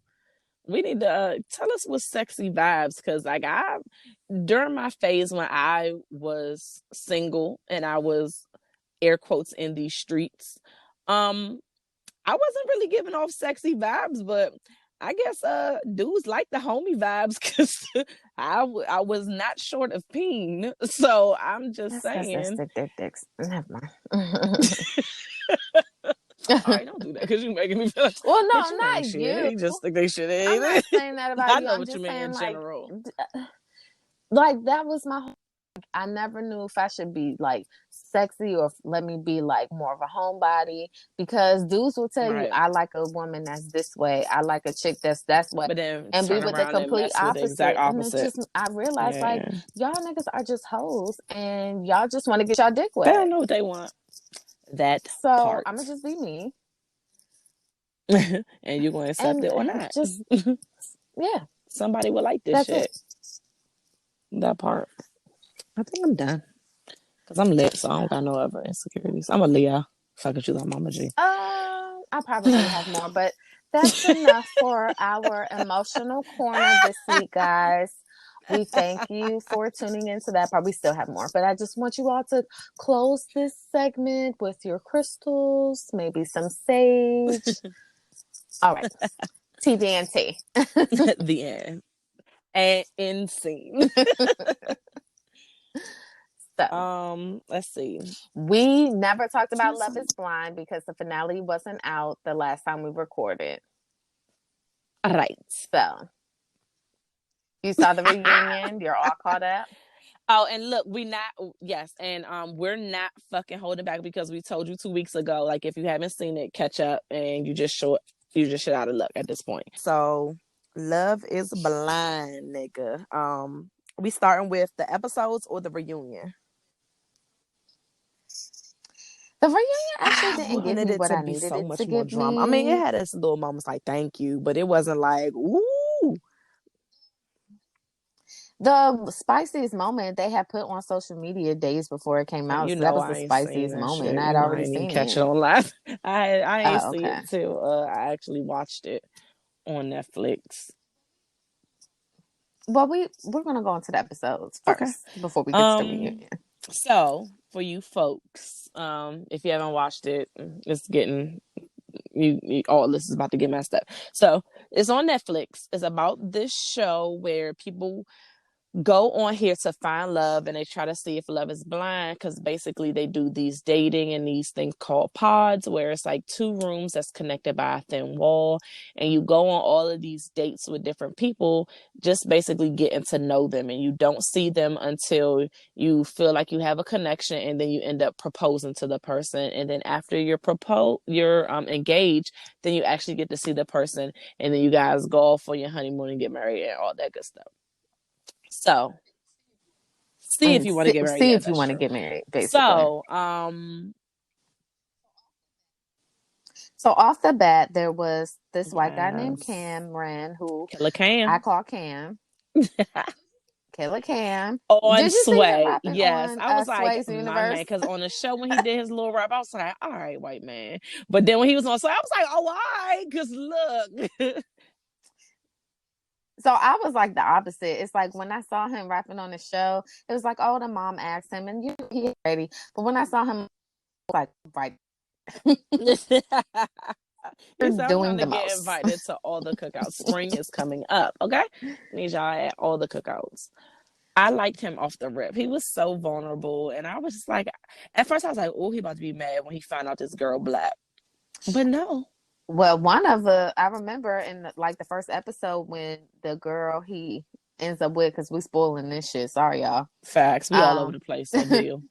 We need to tell us what sexy vibes, because like I during my phase when I was single and I was air quotes in these streets, I wasn't really giving off sexy vibes, but I guess dudes like the homie vibes because I was not short of peen. So I'm just That's because they're saying. stick their dicks. Never mind. All right, don't do that because you're making me feel like, Well, bitch, no, you not ain't shit. you. He just think they shit I'm ain't not it? saying that about I you. know I'm what you just mean saying in like general. that was my whole, I never knew if I should be like sexy or let me be like more of a homebody, because dudes will tell you Right. I like a woman that's this way, I like a chick that's way, But then and be turn with the around and complete mess with the exact opposite. And it opposite. just, I realized like Yeah. y'all niggas are just hoes and y'all just want to get y'all dick They don't wet. know what they want. That So part. I'm gonna just be me And you're going to accept and it or not. just, yeah, Somebody will like this that's it. shit. That part. I think I'm done. Because I'm lit, so I don't got no other insecurities. I'm a Leo. Fuck it, you like Mama G. I probably have more, but that's enough for our emotional corner this week, guys. We thank you for tuning into that part. We still have more, but I just want you all to close this segment with your crystals, maybe some sage. All right. TBNT. The end. and end scene. So, let's see. we never talked about Love is Blind because the finale wasn't out the last time we recorded. Right. So, you saw the reunion. You're all caught up. Oh, and look, we're not fucking holding back because we told you 2 weeks ago. Like, if you haven't seen it, catch up, and you just shit out of luck at this point. So, Love is Blind, nigga. We starting with the episodes or the reunion? The reunion actually didn't give me what I needed so it much to more give drama. me. I mean, it had its little moments like thank you, but it wasn't like ooh. The spiciest moment they had put on social media days before it came out. You So that know was the I ain't seen spiciest that moment. shit. And I had You know I already ain't even seen catch it. it on live. I ain't Oh, see okay. it too. I actually watched it on Netflix. Well, we're gonna go into the episodes first before we get to the reunion. So for you folks, if you haven't watched it, it's getting all this is about to get messed up. So it's on Netflix. It's about this show where people go on here to find love, and they try to see if love is blind, because basically they do these dating and these things called pods, where it's like 2 rooms that's connected by a thin wall, and you go on all of these dates with different people, just basically getting to know them, and you don't see them until you feel like you have a connection, and then you end up proposing to the person, and then after you're engaged, then you actually get to see the person, and then you guys go off for your honeymoon and get married and all that good stuff. So, see if you want to get married. See Yeah, if you want to get married, basically. So off the bat, there was this white guy named Cameron, who Killer Cam. I call Cam. Killer Cam. On Did you see him rapping yes. on I was like, Sway's my Universe? man, because on the show when he did his little rap, I was like, all right, white man. But then when he was on Sway, I was like, oh, why? Because look. So I was like the opposite. It's like when I saw him rapping on the show, it was like, oh, the mom asked him, and he ready. But when I saw him, I was like, right. It's doing time to get invited to all the cookouts. Spring is coming up, okay? Need y'all at all the cookouts. I liked him off the rip. He was so vulnerable, and I was just like, at first I was like, oh, he about to be mad when he found out this girl black. But no. Well, I remember in like the first episode when the girl he ends up with, because we spoiling this shit. Sorry, y'all. Facts. We all over the place. So deal.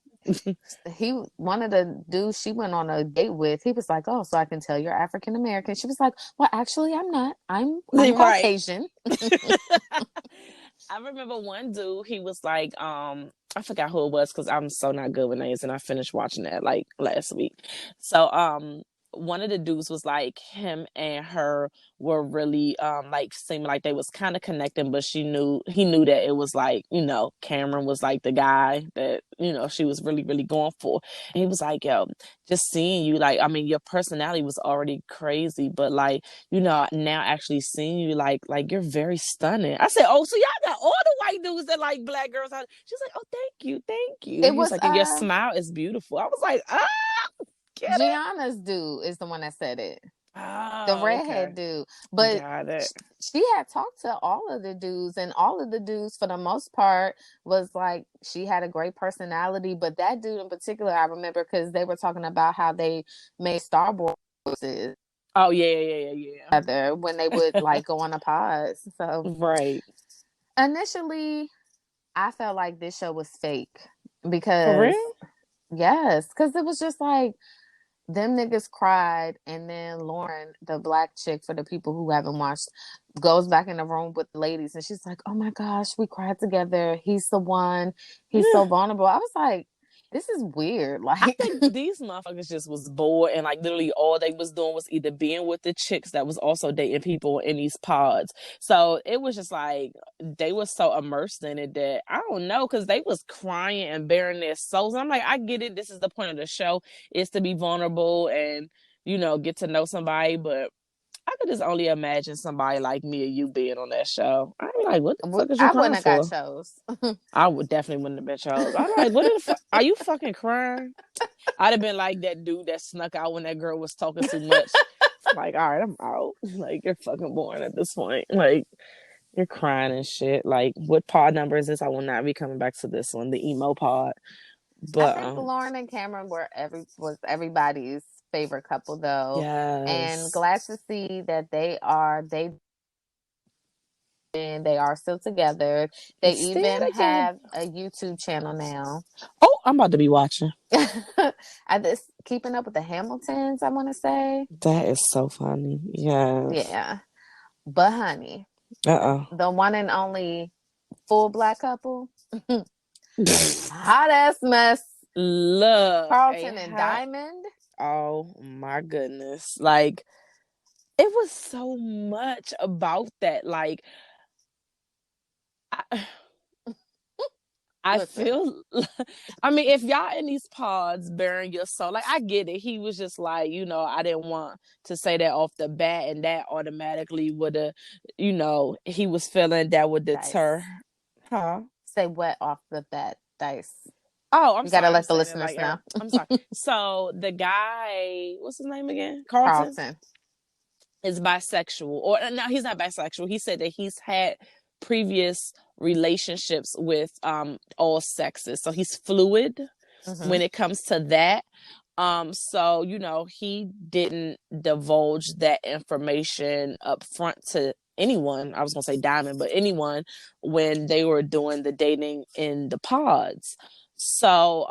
One of the dudes she went on a date with, he was like, oh, so I can tell you're African American. She was like, well, actually, I'm not. I'm Caucasian. I remember one dude, he was like, I forgot who it was because I'm so not good with names, and I finished watching that like last week. So one of the dudes was like, him and her were really like seeming like they was kind of connecting, but he knew that it was like, Cameron was like the guy that, she was really, really going for. And he was like, yo, just seeing you, like, I mean, your personality was already crazy, but like, now actually seeing you, like you're very stunning. I said, oh, so y'all got all the white dudes that like black girls out. She's like, oh, thank you. It was like, and your smile is beautiful. I was like, Gianna's dude is the one that said it. Oh, the redhead dude. But she had talked to all of the dudes, and all of the dudes, for the most part, was like, she had a great personality. But that dude in particular, I remember because they were talking about how they made Star Wars. Oh, yeah. When they would like go on a pause. So right. Initially, I felt like this show was fake because for real? Yes, because it was just like them niggas cried, and then Lauren, the black chick, for the people who haven't watched, goes back in the room with the ladies, and she's like, oh my gosh, we cried together. He's the one. He's so vulnerable. I was like, this is weird. Like, I think these motherfuckers just was bored, and like literally all they was doing was either being with the chicks that was also dating people in these pods. So it was just like they were so immersed in it that I don't know, because they was crying and bearing their souls. And I'm like, I get it. This is the point of the show, is to be vulnerable and get to know somebody, but I could just only imagine somebody like me or you being on that show. I'd be like, what the fuck is you crying for? I wouldn't have got chose. I would definitely wouldn't have been chose. I'm like, what the fuck? Are you fucking crying? I'd have been like that dude that snuck out when that girl was talking too much. Like, all right, I'm out. Like, you're fucking boring at this point. Like, You're crying and shit. Like, what pod number is this? I will not be coming back to this one, the emo pod. I But think Lauren and Cameron was everybody's favorite couple though, and yes, glad to see that they are still together. They still even together. have a YouTube channel now. Oh, I'm about to be watching. I just keeping up with the Hamiltons, I want to say. That is so funny. Yes. Yeah. But honey, Uh the one and only full black couple, oh. hot ass mess, Look, Carlton and Diamond. oh my goodness. Like, it was so much about that. Like, I, I Listen, feel, I mean, if y'all in these pods bearing your soul, like, I get it. He was just like, I didn't want to say that off the bat, and that automatically would have, he was feeling that would deter. Dice. Huh? Say what off the bat, Dice. Oh, I'm You gotta sorry. I'm let the saying it listeners like, know. I'm sorry. So the guy, what's his name again? Carlton Carlton. is bisexual, or no, he's not bisexual. He said that he's had previous relationships with all sexes, so he's fluid Mm-hmm. when it comes to that. So he didn't divulge that information up front to anyone. I was gonna say Diamond, but anyone when they were doing the dating in the pods. So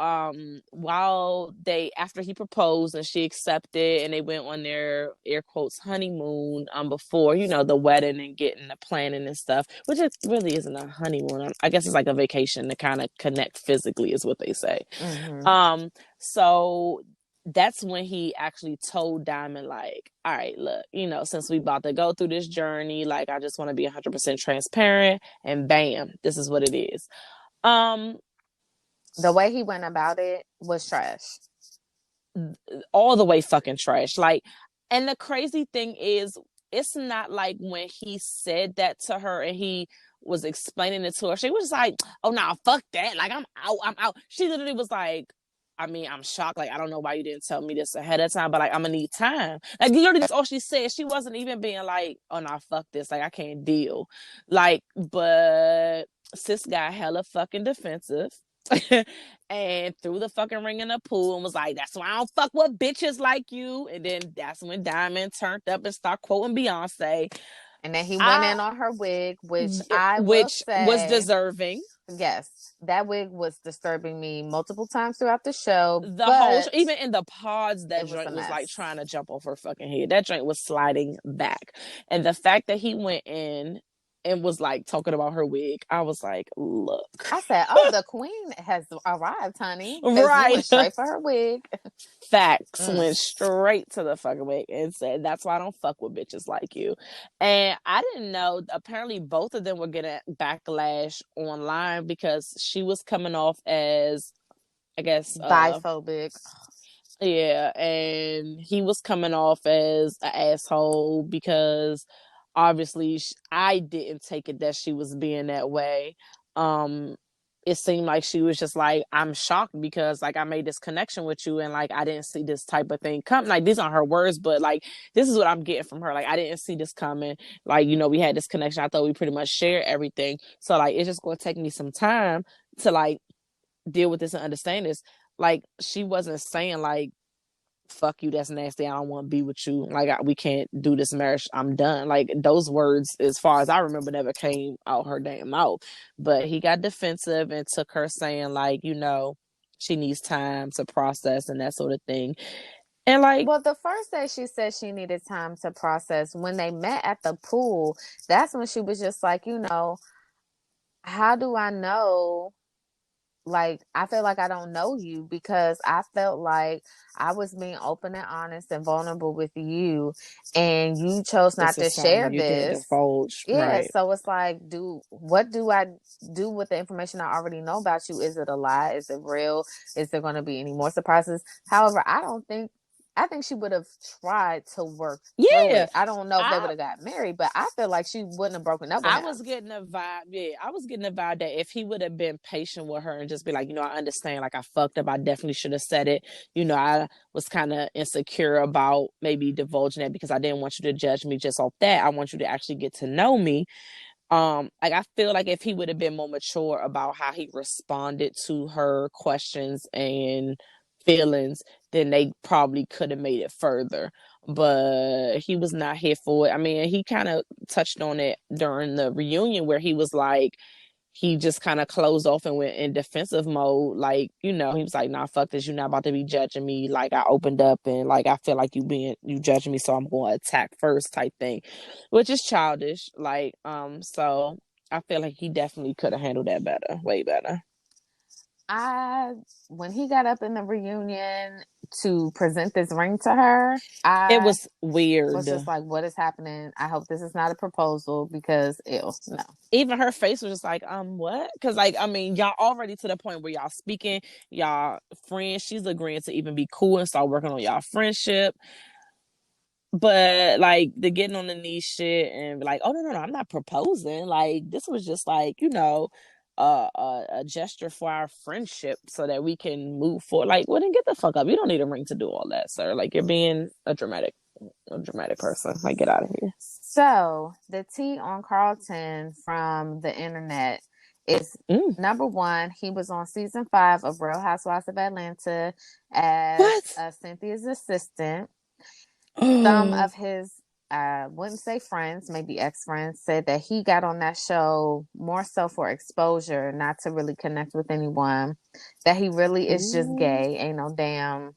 while after he proposed and she accepted and they went on their air quotes honeymoon before the wedding and getting the planning and stuff, which it really isn't a honeymoon. I guess it's like a vacation to kind of connect physically is what they say. Mm-hmm. So that's when he actually told Diamond, like, all right, look, since we about to go through this journey, like, I just want to be 100% transparent, and bam, this is what it is. The way he went about it was trash. All the way fucking trash. Like, and the crazy thing is, it's not like when he said that to her and he was explaining it to her, she was like, oh, nah, fuck that. Like, I'm out. She literally was like, I mean, I'm shocked. Like, I don't know why you didn't tell me this ahead of time, but like, I'm gonna need time. Like, literally, that's all she said. She wasn't even being like, oh, nah, fuck this. Like, I can't deal. Like, but sis got hella fucking defensive. And threw the fucking ring in the pool and was like, that's why I don't fuck with bitches like you. And then that's when Diamond turned up and started quoting Beyonce. And then he went in on her wig, which I will Which was say, deserving. yes, that wig was disturbing me multiple times throughout the show. The whole, But even in the pods, that it was a joint was like mess. trying to jump off her fucking head. That joint was sliding back. And the fact that he went in and was like talking about her wig, I was like, look. I said, oh, the queen has arrived, honey. Because you Right. went straight for her wig. Facts. Went straight to the fucking wig and said, that's why I don't fuck with bitches like you. And I didn't know, apparently both of them were getting backlash online because she was coming off as, I guess, Biphobic. yeah, and he was coming off as an asshole because obviously I didn't take it that she was being that way. It seemed like she was just like, I'm shocked because like I made this connection with you and like I didn't see this type of thing come. Like, these aren't her words, but like this is what I'm getting from her. Like, I didn't see this coming. Like, we had this connection. I thought we pretty much shared everything. So like it's just gonna take me some time to like deal with this and understand this. Like, she wasn't saying like, fuck you, that's nasty, I don't want to be with you, like, we can't do this marriage, I'm done. Like, those words, as far as I remember, never came out her damn mouth. But he got defensive and took her saying like, she needs time to process and that sort of thing. And like, Well, the first day she said she needed time to process, when they met at the pool, that's when she was just like, how do I know? Like, I feel like I don't know you, because I felt like I was being open and honest and vulnerable with you, and you chose not this to is something share you didn't this. divulge, Yeah, right? so it's like, what do I do with the information I already know about you? Is it a lie? Is it real? Is there going to be any more surprises? However, I think she would have tried to work through Yeah, it. I don't know if they would I have got married, but I feel like she wouldn't have broken up with I him. was getting a vibe. Yeah, I was getting a vibe that if he would have been patient with her and just be like, I understand, like, I fucked up. I definitely should have said it. I was kind of insecure about maybe divulging that because I didn't want you to judge me just off that. I want you to actually get to know me. Like I feel like if he would have been more mature about how he responded to her questions and feelings, then they probably could have made it further. But he was not here for it. I mean, he kind of touched on it during the reunion where he was like, he just kind of closed off and went in defensive mode. Like, you know, he was like, nah, fuck this. You're not about to be judging me. Like, I opened up and like, I feel like you judging me. So I'm going to attack first type thing, which is childish. Like, so I feel like he definitely could have handled that better, way better. When he got up in the reunion to present this ring to her, It I was weird. was just like, what is happening? I hope this is not a proposal because ew, no. Even her face was just like, what? Because, like, I mean, y'all already to the point where y'all speaking, y'all friends. She's agreeing to even be cool and start working on y'all friendship. But like the getting on the knee shit and be like, oh no, I'm not proposing. Like this was just like, you know, a gesture for our friendship so that we can move forward. Like, well then get the fuck up. You don't need a ring to do all that, sir. Like you're being a dramatic person. Like get out of here. So the tea on Carlton from the internet is number one, he was on season 5 of Real Housewives of Atlanta as Cynthia's assistant. Some of his, I wouldn't say friends, maybe ex-friends, said that he got on that show more so for exposure, not to really connect with anyone. That he really is just gay. Ain't no damn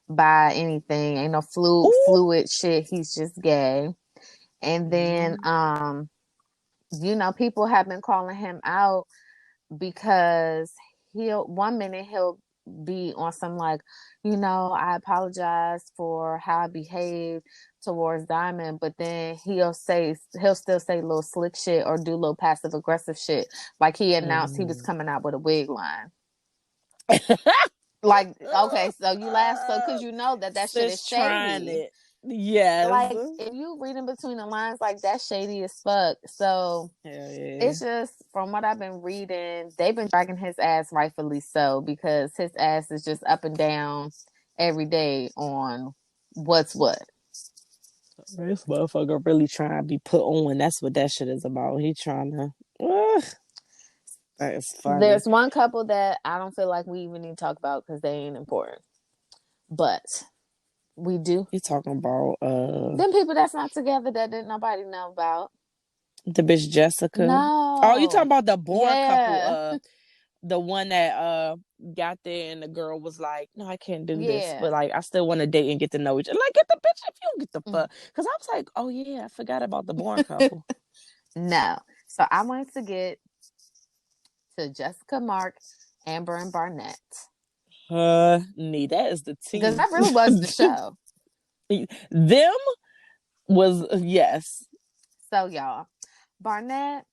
bi anything. Ain't no fluid shit. He's just gay. And then, you know, people have been calling him out because one minute he'll be on some like, you know, I apologize for how I behaved towards Diamond, but then he'll still say little slick shit or do little passive aggressive shit. Like he announced he was coming out with a wig line. Like, okay, so you laugh so because you know that shit is shady. Yes. Like if you read in between the lines, like that's shady as fuck. So it's just from what I've been reading, they've been dragging his ass, rightfully so, because his ass is just up and down every day on what's what. This motherfucker really trying to be put on. That's what that shit is about. He trying to. That is funny. There's one couple that I don't feel like we even need to talk about because they ain't important, but we do. You talking about them people that's not together that didn't nobody know about. The bitch Jessica. No. Oh, you talking about the born couple? The one that got there and the girl was like, no, I can't do this, but like I still want to date and get to know each other. Like get the bitch if you get the fuck. Because I was like, oh yeah, I forgot about the born couple. No. So I wanted to get to Jessica, Mark, Amber, and Barnett. That is the team. Because that really was the show. Them was yes. So y'all, Barnett,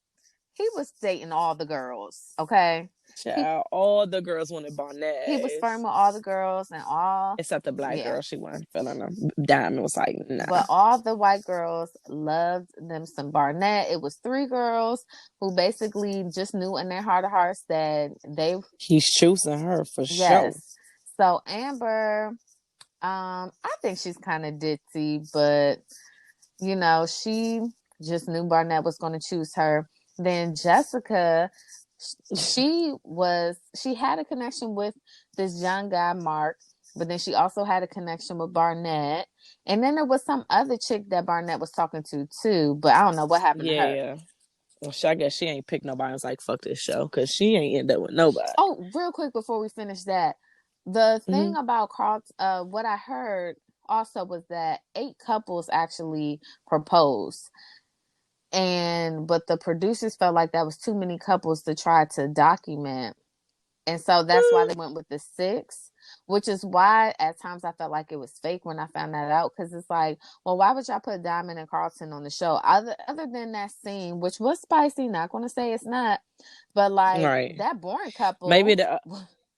he was dating all the girls, okay? Child, all the girls wanted Barnett. He was flirting with all the girls and all except the black girl. She wasn't feeling them. Diamond was like, nah. But all the white girls loved them some Barnett. It was 3 girls who basically just knew in their heart of hearts that he's choosing her for sure. So Amber, I think she's kind of ditzy, but you know, she just knew Barnett was going to choose her. Then Jessica, she had a connection with this young guy, Mark, but then she also had a connection with Barnett. And then there was some other chick that Barnett was talking to too, but I don't know what happened to her. Yeah. Well, I guess she ain't picked nobody. It's like, fuck this show, because she ain't end up with nobody. Oh, real quick before we finish that, the thing about Carlton, what I heard also was that 8 couples actually proposed. But the producers felt like that was too many couples to try to document. And so that's why they went with the 6, which is why at times I felt like it was fake when I found that out. Because it's like, well, why would y'all put Diamond and Carlton on the show? Other than that scene, which was spicy, not going to say it's not. But like that boring couple. Maybe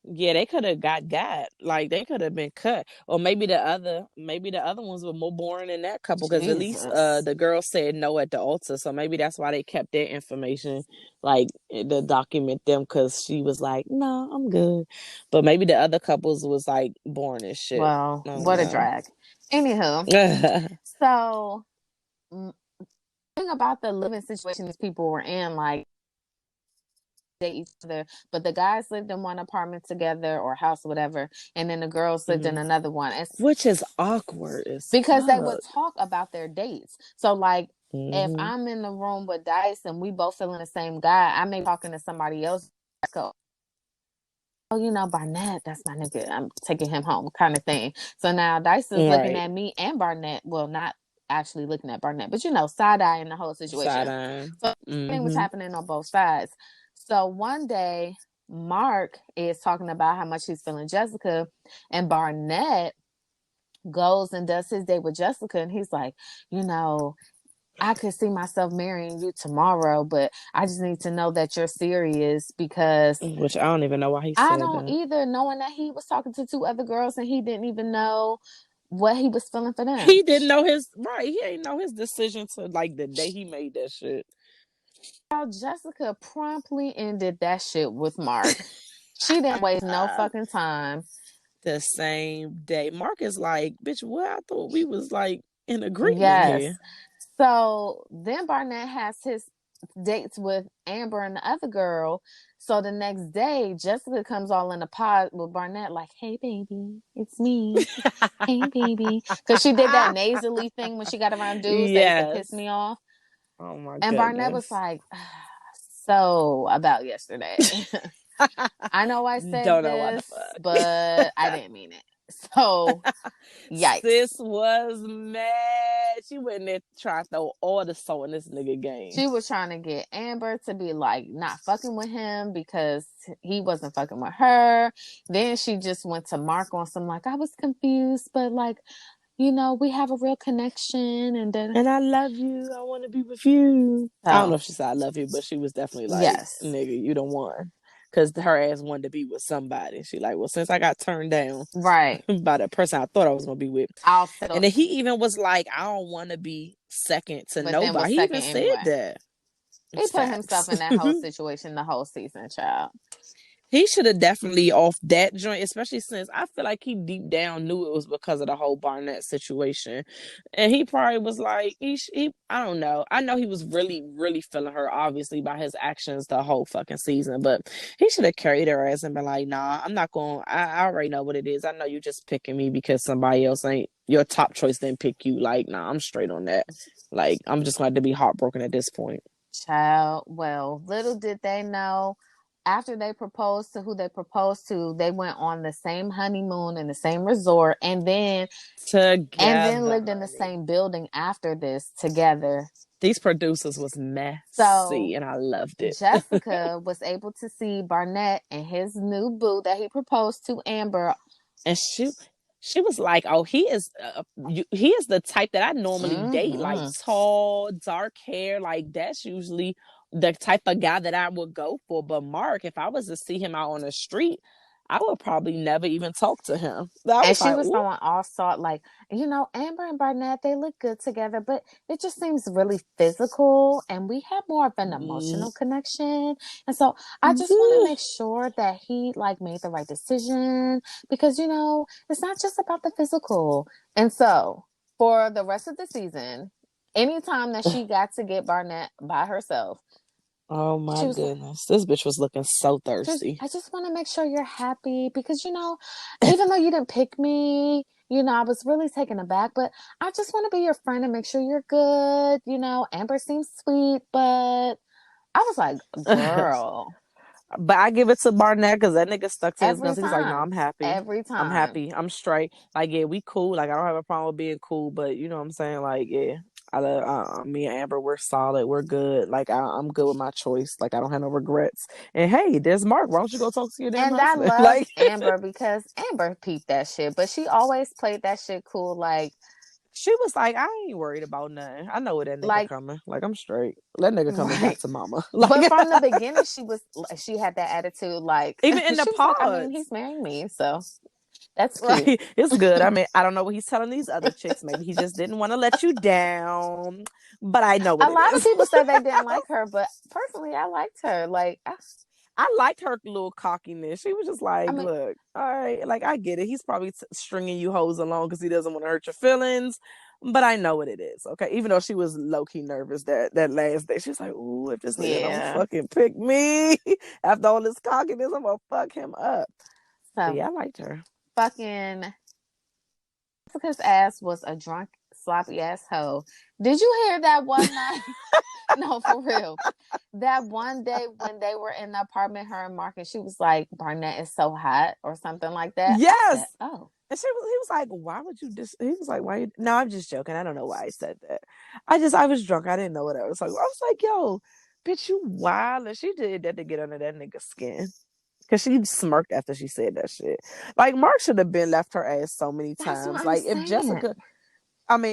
they could have got like they could have been cut, or maybe the other ones were more boring than that couple, because at least the girl said no at the altar, so maybe that's why they kept their information like to document them, because she was like, no, I'm good. But maybe the other couples was like boring as shit. Well, what a drag. Anywho, so thing about the living situation these people were in, like, date each other, but the guys lived in one apartment together or house or whatever, and then the girls lived in another one. Which is awkward as because they would fuck. talk about their dates. So like if I'm in the room with Dice and we both feeling the same guy, I may be talking to somebody else. Go, oh, you know, Barnett, that's my nigga. I'm taking him home, kind of thing. So now Dice is looking at me and Barnett. Well, not actually looking at Barnett, but you know, side eye in the whole situation. Side-eye. So everything was happening on both sides. So one day, Mark is talking about how much he's feeling Jessica, and Barnett goes and does his date with Jessica, and he's like, you know, I could see myself marrying you tomorrow, but I just need to know that you're serious, because which I don't even know why he I said don't that. either, knowing that he was talking to 2 other girls and he didn't even know what he was feeling for them. He didn't know his right. He ain't know his decision to like the day he made that shit. Jessica promptly ended that shit with Mark. She didn't waste no fucking time. The same day. Mark is like, bitch, what? I thought we was like in agreement here. So then Barnett has his dates with Amber and the other girl. So the next day, Jessica comes all in the pod with Barnett, like, hey, baby, it's me. Hey, baby. Because she did that nasally thing when she got around dudes that used to piss me off. Oh, my And goodness. Barnett was like, so about yesterday. I know I said this, but I didn't mean it. So, yikes. Sis was mad. She went in there trying to throw all the salt in this nigga game. She was trying to get Amber to be like not fucking with him because he wasn't fucking with her. Then she just went to Mark on some like, I was confused, but like, you know, we have a real connection, and then I love you. I want to be with you. I don't know if she said I love you, but she was definitely like, nigga, you don't want. Because her ass wanted to be with somebody. She like, well, since I got turned down by the person I thought I was going to be with. And then he even was like, I don't want to be second to nobody. He even said that. He put himself in that whole situation the whole season, child. He should have definitely off that joint, especially since I feel like he deep down knew it was because of the whole Barnett situation. And he probably was like, he I don't know. I know he was really, really feeling her, obviously, by his actions the whole fucking season. But he should have carried her ass and been like, nah, I'm not going, I already know what it is. I know you're just picking me because somebody else ain't, your top choice didn't pick you. Like, nah, I'm straight on that. Like, I'm just going to be heartbroken at this point. Child, well, little did they know, after they proposed to who they proposed to, they went on the same honeymoon in the same resort, and then lived in the same building after this together. These producers was messy, and I loved it. Jessica was able to see Barnett and his new boo that he proposed to, Amber, and she was like, oh, he is the type that I normally date, like tall, dark hair, like that's usually the type of guy that I would go for. But Mark, if I was to see him out on the street, I would probably never even talk to him. And she was throwing all sort, like, you know, Amber and Barnett, they look good together, but it just seems really physical, and we have more of an emotional connection. And so I just want to make sure that he like made the right decision, because, you know, it's not just about the physical. And so for the rest of the season, anytime that she got to get Barnett by herself, oh my goodness, this bitch was looking so thirsty. I just want to make sure you're happy, because, you know, even though you didn't pick me, you know, I was really taken aback, but I just want to be your friend and make sure you're good. You know, Amber seems sweet, but I was like, girl. But I give it to Barnett because that nigga stuck to his guns. He's like, no, I'm happy. Every time. I'm happy. I'm straight. Like, yeah, we cool. Like, I don't have a problem with being cool, but you know what I'm saying? Like, yeah. Me and Amber, we're solid. We're good. Like, I'm good with my choice. Like, I don't have no regrets. And hey, there's Mark. Why don't you go talk to your damn husband? And I love Amber because Amber peeped that shit, but she always played that shit cool. Like, she was like, I ain't worried about nothing. I know where that nigga coming. Like, I'm straight. Let nigga coming back to mama. Like, but from the beginning, she had that attitude. Like, even in the pod, like, I mean, he's marrying me, so. That's cute. Right. It's good. I mean, I don't know what he's telling these other chicks. Maybe he just didn't want to let you down. But I know what a lot of people say they didn't like her, but personally, I liked her. Like, I liked her little cockiness. She was just I like, mean, look, all right, like I get it. He's probably stringing you hoes along because he doesn't want to hurt your feelings. But I know what it is, okay? Even though she was low key nervous that last day, she was like, "Ooh, if this nigga don't yeah. fucking pick me after all this cockiness, I'm gonna fuck him up." But So yeah, I liked her. fucking Jessica's ass was a drunk, sloppy ass hoe. Did you hear that one night? No, for real. That one day when they were in the apartment, her and Mark, and she was like, Barnett is so hot or something like that. I said, Yes. oh. And he was like, why would you just, he was like, why? No, I'm just joking. I don't know why I said that. I was drunk. I didn't know what I was like. I was like, yo, bitch, you wild. And she did that to get under that nigga's skin. Cause she smirked after she said that shit. Like, Mark should have been left her ass so many That's what times. I'm Like, saying.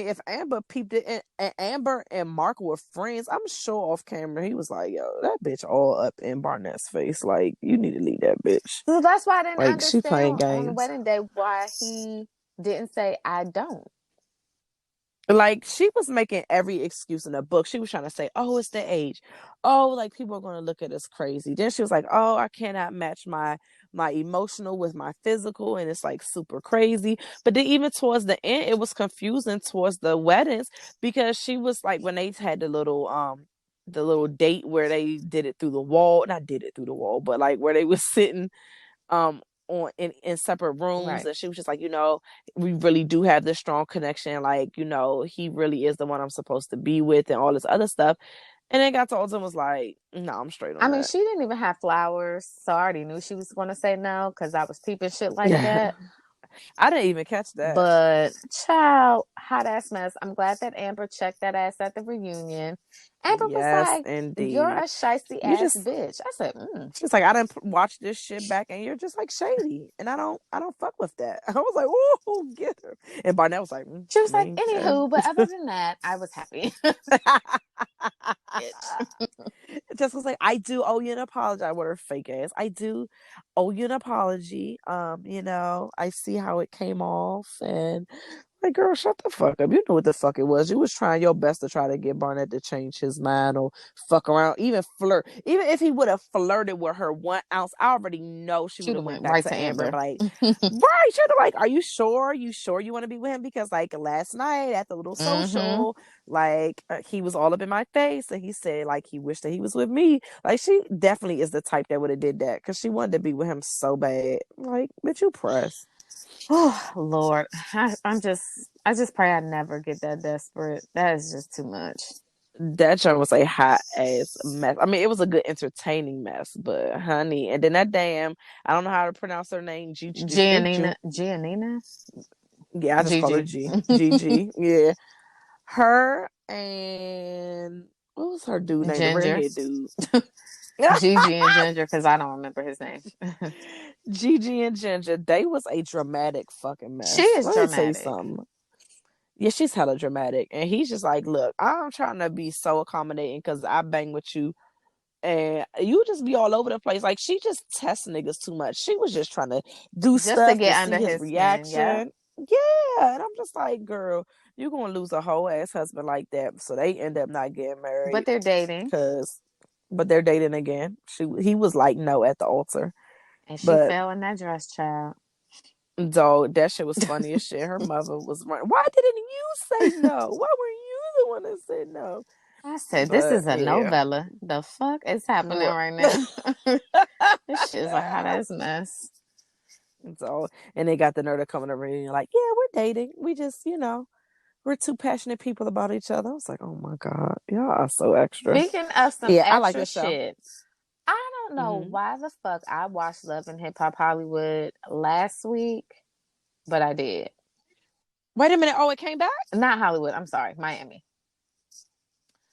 if Amber peeped it and Amber and Mark were friends, I'm sure off camera he was like, yo, that bitch all up in Barnett's face. Like, you need to leave that bitch. So that's why I didn't Like, she playing understand on the games. wedding day why he didn't say, I don't. Like, she was making every excuse in the book. She was trying to say, oh, it's the age. Oh, like, people are going to look at us crazy. Then she was like, oh, I cannot match my emotional with my physical, and it's like super crazy. But then even towards the end, it was confusing towards the weddings, because she was like, when they had the little date where they did it through the wall, not did it through the wall, but like where they was sitting um on in separate rooms, Right. and she was just like, we really do have this strong connection, like, he really is the one I'm supposed to be with and all this other stuff. And then got to Alton was like, no, I'm straight I on mean, that. she didn't even have flowers, so I already knew she was going to say no because I was peeping shit like Yeah. that. I didn't even catch that. But child, hot ass mess. I'm glad that Amber checked that ass at the reunion. Amber was Yes, like, "You're indeed. a shiesty You ass just bitch." I said, mm. She's like, I didn't watch this shit back, and you're just like shady, and I don't fuck with that. I was like, ooh, get her. And Barnett was like, She was I like, mean, yeah. "Anywho," but other than that, I was happy. Bitch. Just was like, I do owe you an apology with her fake ass. I do owe you an apology. I see how it came off, and like, girl, shut the fuck up. You know what the fuck it was. You was trying your best to try to get Barnett to change his mind or fuck around, even flirt. Even if he would have flirted with her 1 ounce, I already know she She would would have have went went back right to to Amber and Amber. be like, right, she'd have like, are you sure? You sure you want to be with him? Because like last night at the little Mm-hmm. social, like he was all up in my face, and he said like he wished that he was with me. Like, she definitely is the type that would have did that because she wanted to be with him so bad. Like, bitch, you press. Oh Lord, I just pray I never get that desperate. That is just too much. That show was a hot ass mess. I mean, it was a good entertaining mess, but honey, and then that damn, I don't know how to pronounce her name, Gigi. Giannina, Yeah, I just call her Gigi, Gigi. Yeah, her and what was her dude name? The Ginger, redhead dude. Gigi and Ginger, because I don't remember his name. Gigi and Ginger, they was a dramatic fucking She mess. is Let me tell you dramatic. something. Yeah, she's hella dramatic, and he's just like, look, I'm trying to be so accommodating because I bang with you, and you just be all over the place. Like, she just tests niggas too much. She was just trying to do Just to stuff to get see under his his skin. Yep. reaction. Yeah, and I'm just like, girl, you're gonna lose a whole ass husband like that. So they end up not getting But married, they're dating. cause, but they're dating again. He was like no at the altar, And she but fell in that dress, child. dog, that shit was funny as shit. Her mother was running. Why didn't you say no? Why were you the one that said no? I said, this But is a yeah. novella. The fuck is happening What? right now? This shit is a hot ass mess. So, and they got the nerve of coming over and like, yeah, we're dating. We just, we're two passionate people about each other. I was like, oh my God, y'all are so extra. Speaking of some Yeah, I like extra the show. shit, I don't know Mm-hmm. why the fuck I watched Love and Hip Hop Hollywood last week, but I did. Wait a minute. Oh, it came back? Not Hollywood. I'm sorry, Miami.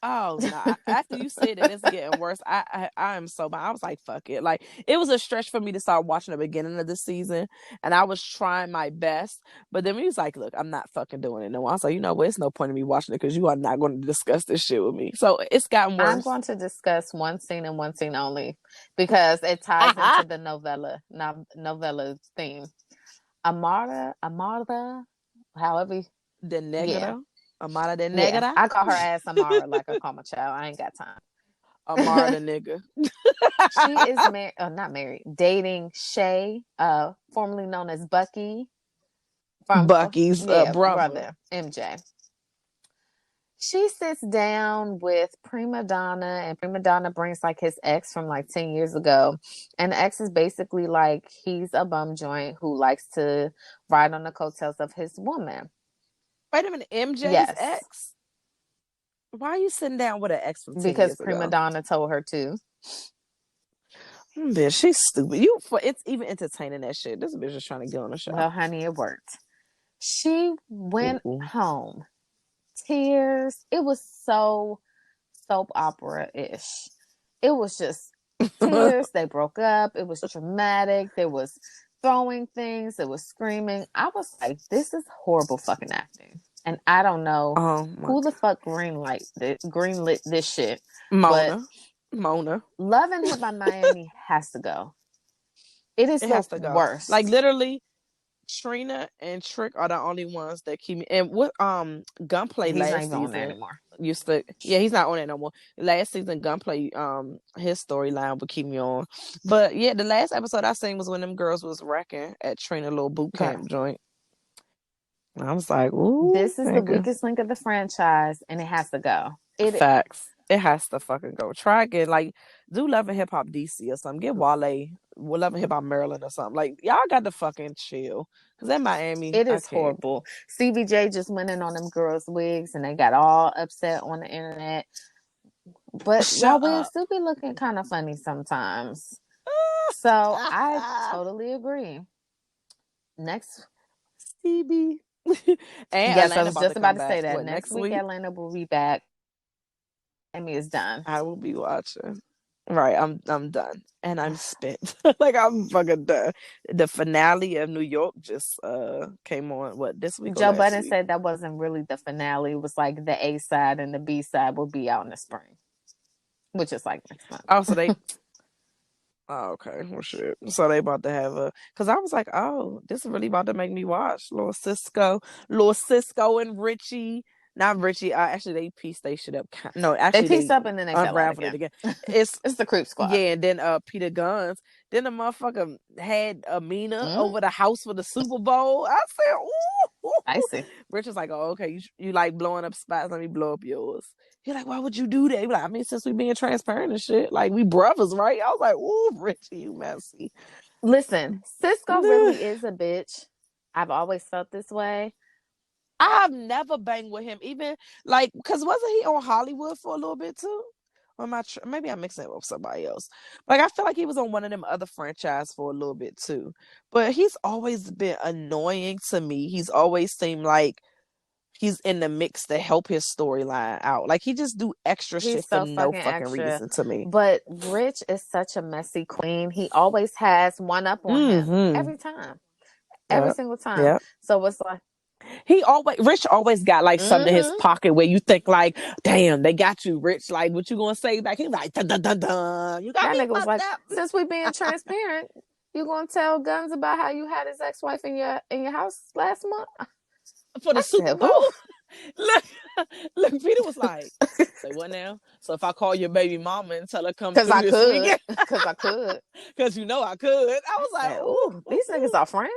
Oh no! After you said that it's getting worse, I am so bad. I was like, fuck it. Like, it was a stretch for me to start watching the beginning of the season, and I was trying my best. But then he was like, look, I'm not fucking doing it no more. I was like, you know what? It's no point in me watching it because you are not going to discuss this shit with me. So it's gotten I'm worse. going to discuss one scene and one scene only because it ties into the novella theme. Amara, however, De yeah, Negra, Amada de yeah. Negra. I call her ass Amara like I call my child. I ain't got time. Amar the nigga. She is not married, dating Shay, formerly known as Bucky, from Bucky's brother. MJ. She sits down with Prima Donna, and Prima Donna brings like his ex from like 10 years ago. And the ex is basically like he's a bum joint who likes to ride on the coattails of his woman. Wait a minute, MJ's Yes. ex? Why are you sitting down with an ex from 10 Because years Prima ago? Donna told her to. Bitch, she's stupid. It's even entertaining that shit. This bitch is trying to get on the show. Well, honey, it worked. She went home. Tears. It was so soap opera-ish. It was just tears. They broke up. It was dramatic. There was throwing things. It was screaming. I was like, this is horrible fucking acting. And I don't know who the fuck greenlit this shit. Mona. Love and Hip by Miami has to go. It has to go. Worst. Like literally, Trina and Trick are the only ones that keep me. And what Gunplay he's last not even season on there anymore. He's not on it no more. Last season Gunplay his storyline would keep me on. But yeah, the last episode I seen was when them girls was wrecking at Trina little boot camp joint. And I was like, ooh, this is the weakest link of the franchise, and it has to go. Facts. It has to fucking go. Try again. Like, do Love and Hip Hop DC or something. Get Wale, Love and Hip Hop Maryland or something. Like, y'all got to fucking chill. Because in Miami, it is horrible. CBJ just went in on them girls' wigs, and they got all upset on the internet. But y'all wigs still be looking kind of funny sometimes. So I totally agree. Next, CB. And yes, I was just about to say that. Next week, Atlanta will be back. Amy is done. I will be watching. Right, I'm done. And I'm spent. Like, I'm fucking done. The finale of New York just came on, this week? Joe Budden said that wasn't really the finale. It was like the A side and the B side will be out in the spring. Which is like next month. Oh, so they... Oh, okay. Well, shit. So they about to have because I was like, oh, this is really about to make me watch Little Cisco and Richie. Not Richie. Actually, they pieced their shit up. No, actually, they pieced up and then they unraveled it again. It's the Creep Squad. Yeah, and then Peter Guns. Then the motherfucker had Amina over the house for the Super Bowl. I said, ooh. I see. Rich was like, oh, okay, you like blowing up spots. Let me blow up yours. He's like, why would you do that? He's like, I mean, since we being transparent and shit, like we brothers, right? I was like, ooh, Richie, you messy. Listen, Cisco really is a bitch. I've always felt this way. I've never banged with him, even like, because wasn't he on Hollywood for a little bit too? Or maybe I'm mixing it with somebody else. Like, I feel like he was on one of them other franchises for a little bit too. But he's always been annoying to me. He's always seemed like he's in the mix to help his storyline out. Like, he just do extra shit for no fucking reason to me. But Rich is such a messy queen. He always has one up on him every time. Every single time. Yep. So it's like, Rich always got like something in his pocket where you think like, damn, they got you, Rich. Like, what you gonna say back? He's like, dun dun dun dun. You got that me nigga was like, up. Since we being transparent, you gonna tell Guns about how you had his ex-wife in your house last month for the Super Bowl? Look, Peter was like, say what now? So if I call your baby mama and tell her come through this weekend? Because I could. Because you know I could. I was like, ooh, these niggas are friends?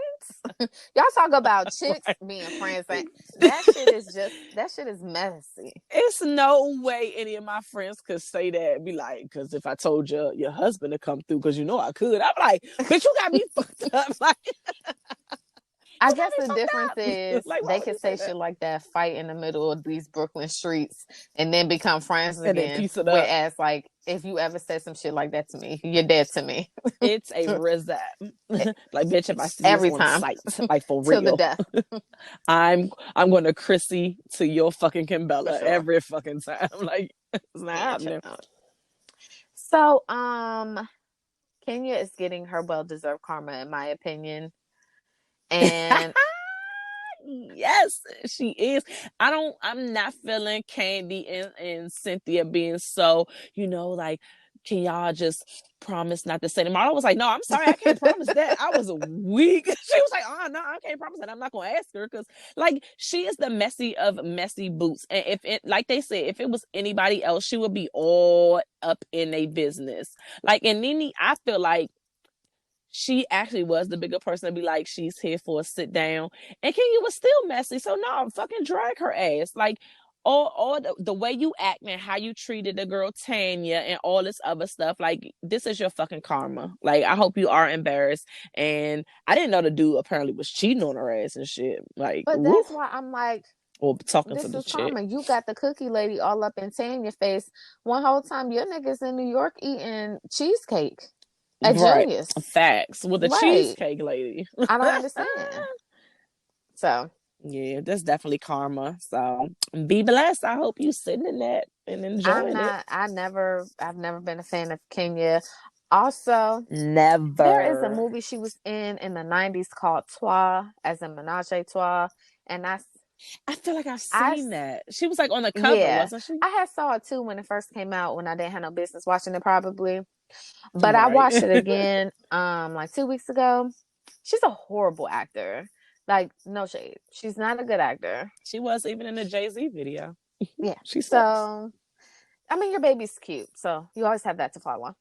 Y'all talk about chicks being friends. That shit is messy. It's no way any of my friends could say that and be like, because if I told your husband to come through, because you know I could. I'm like, bitch, you got me fucked up. Like, I guess the difference is like, they can say shit like that, fight in the middle of these Brooklyn streets, and then become friends again. Whereas, like, if you ever said some shit like that to me, you're dead to me. It's a resap. Like, bitch, if I see every you time, on sight, like for real, till the death, I'm going to Chrissy to your fucking Kimbella every fucking time. Like, it's not happening. So, Kenya is getting her well-deserved karma, in my opinion. And yes, she is. I'm not feeling Candy and Cynthia being so, like can y'all just promise not to say them? Marlo was like, no, I'm sorry, I can't promise that. I was weak. She was like, oh no, I can't promise that. I'm not gonna ask her because like she is the messy of messy boots. And if it, like they said, if it was anybody else, she would be all up in a business. Like, and Nene, I feel like she actually was the bigger person to be like, she's here for a sit down. And Kenya was still messy. So no, fucking drag her ass. Like all the way you act and how you treated the girl Tanya and all this other stuff, like this is your fucking karma. Like I hope you are embarrassed. And I didn't know the dude apparently was cheating on her ass and shit. Like, But woo. that's why I'm like, Or talking to this the is chick. karma. You got the cookie lady all up in Tanya's face one whole time. Your niggas in New York eating cheesecake at Right. Julius. Facts. With the Right. cheesecake lady. I don't understand. So Yeah, that's definitely karma. So be blessed. I hope you sitting in that and enjoying it. I've never been a fan of Kenya. Also, there is a Never. movie she was in the 90s called Trois, as in Menage a Trois. And I feel like I've I, seen that. She was like on the cover, yeah, wasn't she? I had saw it too when it first came out, when I didn't have no business watching it probably. But I Right. watched it again, like 2 weeks ago. She's a horrible actor. Like, no shade. She's not a good actor. She was even in the Jay-Z video. Yeah. She sucks. So, I mean, your baby's cute. So, you always have that to fall on.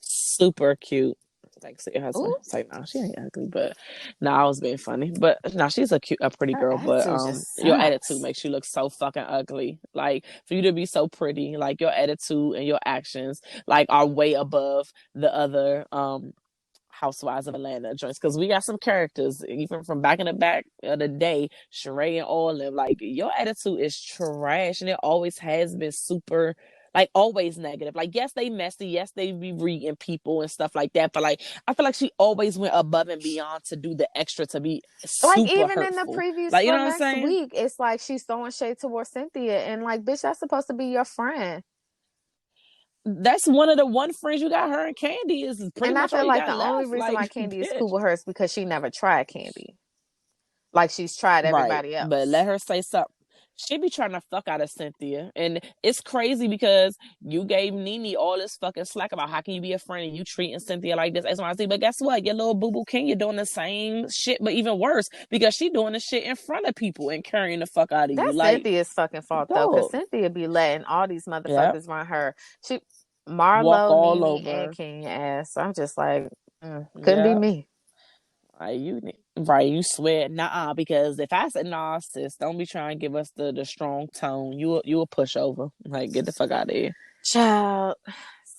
Super cute. Thanks to your husband. Ooh, It's like, no, she ain't ugly, but no, I was being funny. But no, she's a pretty her girl. But attitude just your attitude sucks. makes you look so fucking ugly. Like for you to be so pretty, like your attitude and your actions, like are way above the other Housewives of Atlanta joints because we got some characters even from back in the back of the day, Sheree and all them. Like your attitude is trash, and it always has been super. Like always negative. Like yes, they messy. Yes, they be reading people and stuff like that. But like I feel like she always went above and beyond to do the extra to be Like, super even in the hurtful. previews Like you for know what I'm next saying? week, it's like she's throwing shade towards Cynthia. And, like, bitch, that's supposed to be your friend. That's one of the one friends you got. Her and Candy is pretty And I much all feel you like got the only left. reason Like why Candy is cool bitch. with her is because she never tried Candy. Like, she's tried Right. everybody But else. let her say something. She be trying to fuck out of Cynthia. And it's crazy because you gave Nene all this fucking slack about how can you be a friend and you treating Cynthia like this, XYZ. But guess what? Your little boo-boo Kenya doing the same shit, but even worse, because she doing the shit in front of people and carrying the fuck out of you. That's Like, Cynthia's fucking fault, though, because dog. Cynthia be letting all these Yep. motherfuckers run her. She, Walk Marlo, all Nene, and over. Kenya ass. I'm just like, couldn't be Yeah. me. Like you swear nah because if I said nah sis don't be trying to give us the strong tone you will push over like get the fuck out of here. Child,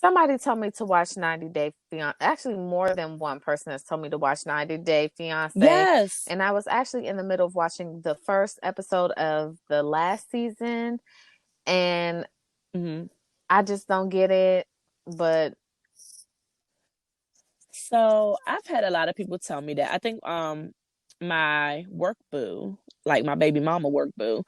somebody told me to watch 90 Day Fiance. Actually, more than one person has told me to watch 90 Day Fiance. Yes. And I was actually in the middle of watching the first episode of the last season. And I just don't get it. But so I've had a lot of people tell me that. I think my work boo, like my baby mama work boo,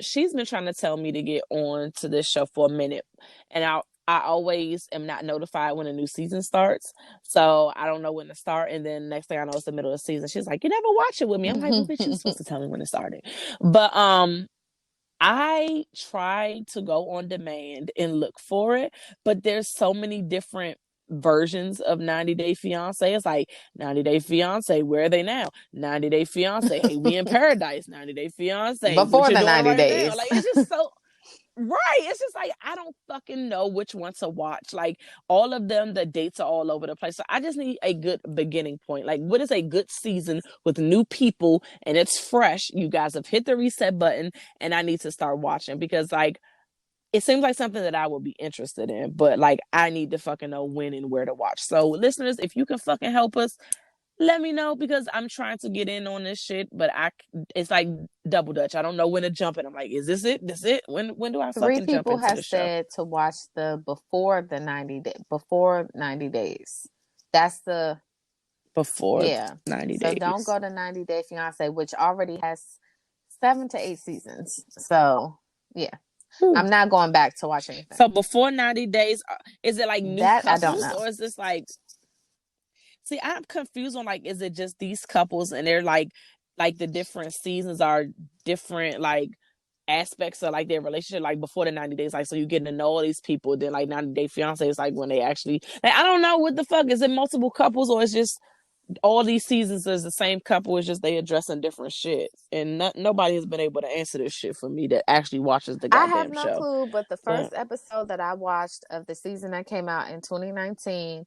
she's been trying to tell me to get on to this show for a minute, and I always am not notified when a new season starts, so I don't know when to start. And then next thing I know, it's the middle of the season. She's like, "You never watch it with me." I'm like, "Well, bitch, you supposed to tell me when it started." But I try to go on demand and look for it, but there's so many different versions of 90 Day Fiance. It's like 90 Day Fiance, where are they now? 90 Day Fiance, hey, we in paradise. 90 Day Fiance, what before you the doing 90 right now? days. Like it's just so right. It's just like I don't fucking know which one to watch. Like all of them, the dates are all over the place. So I just need a good beginning point. Like what is a good season with new people and it's fresh? You guys have hit the reset button and I need to start watching because like it seems like something that I would be interested in, but like I need to fucking know when and where to watch. So listeners, if you can fucking help us, let me know because I'm trying to get in on this shit, but it's like double dutch. I don't know when to jump in. I'm like, is this it? This it? When do I 3 fucking jump people into have the show? said to watch the before 90 days. That's the Before yeah. 90 So days. don't go to 90 Day Fiance, which already has 7 to 8 seasons. So yeah. I'm not going back to watch anything. So before 90 days, is it like new That I don't couples know. or is this like see, I'm confused on like, is it just these couples and they're like the different seasons are different, like aspects of like their relationship, like before the 90 days, like so you getting to know all these people, then like 90 Day Fiance is like when they actually like, I don't know what the fuck, is it multiple couples or it's just all these seasons is the same couple, it's just they addressing different shit, and nobody has been able to answer this shit for me that actually watches the I have goddamn no show. clue, but the first episode that I watched of the season that came out in 2019,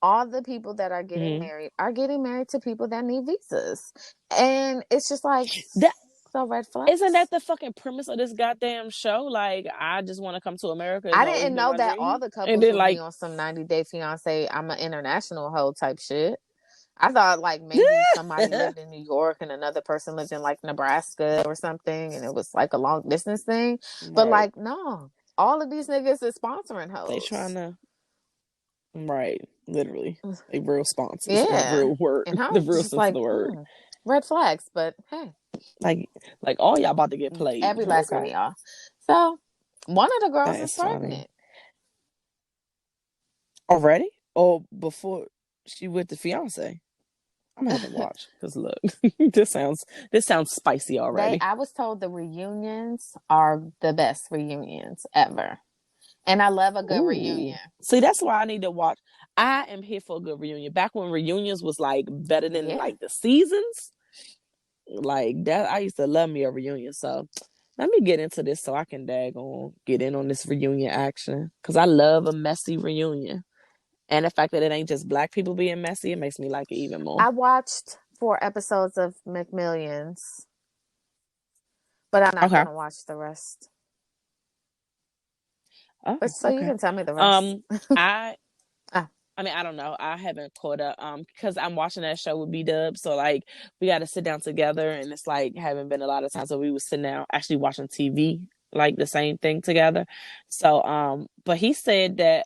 all the people that are getting married to people that need visas. And it's just like, that so red flags. Isn't that the fucking premise of this goddamn show? Like, I just want to come to America. It's I always didn't been know my that dream. all the And couples then would like be on some 90 Day Fiance, I'm an international hoe type shit. I thought like maybe somebody lived in New York and another person lived in like Nebraska or something, and it was like a long distance thing. But like, no, all of these niggas is sponsoring hoes. They trying to, literally, they real sponsors. Yeah, That real word, and the I'm real just sense like, of the word. red flags. But hey, like all y'all about to get played. Every last one of y'all. So one of the girls That is pregnant. Funny. Already? Or before she with the fiance? I'm gonna have to watch because look, this sounds spicy already. I was told the reunions are the best reunions ever, and I love a good reunion. See, that's why I need to watch. I am here for a good reunion. Back when reunions was like better than like the seasons, like that. I used to love me a reunion. So let me get into this so I can get in on this reunion action because I love a messy reunion. And the fact that it ain't just black people being messy, it makes me like it even more. I watched 4 episodes of McMillions, but I'm not going to watch the rest. Oh, but so you can tell me the rest. I mean, I don't know. I haven't caught up because I'm watching that show with B-Dub. So like we got to sit down together, and it's like haven't been a lot of times where we was sitting down actually watching TV, like the same thing together. So but he said that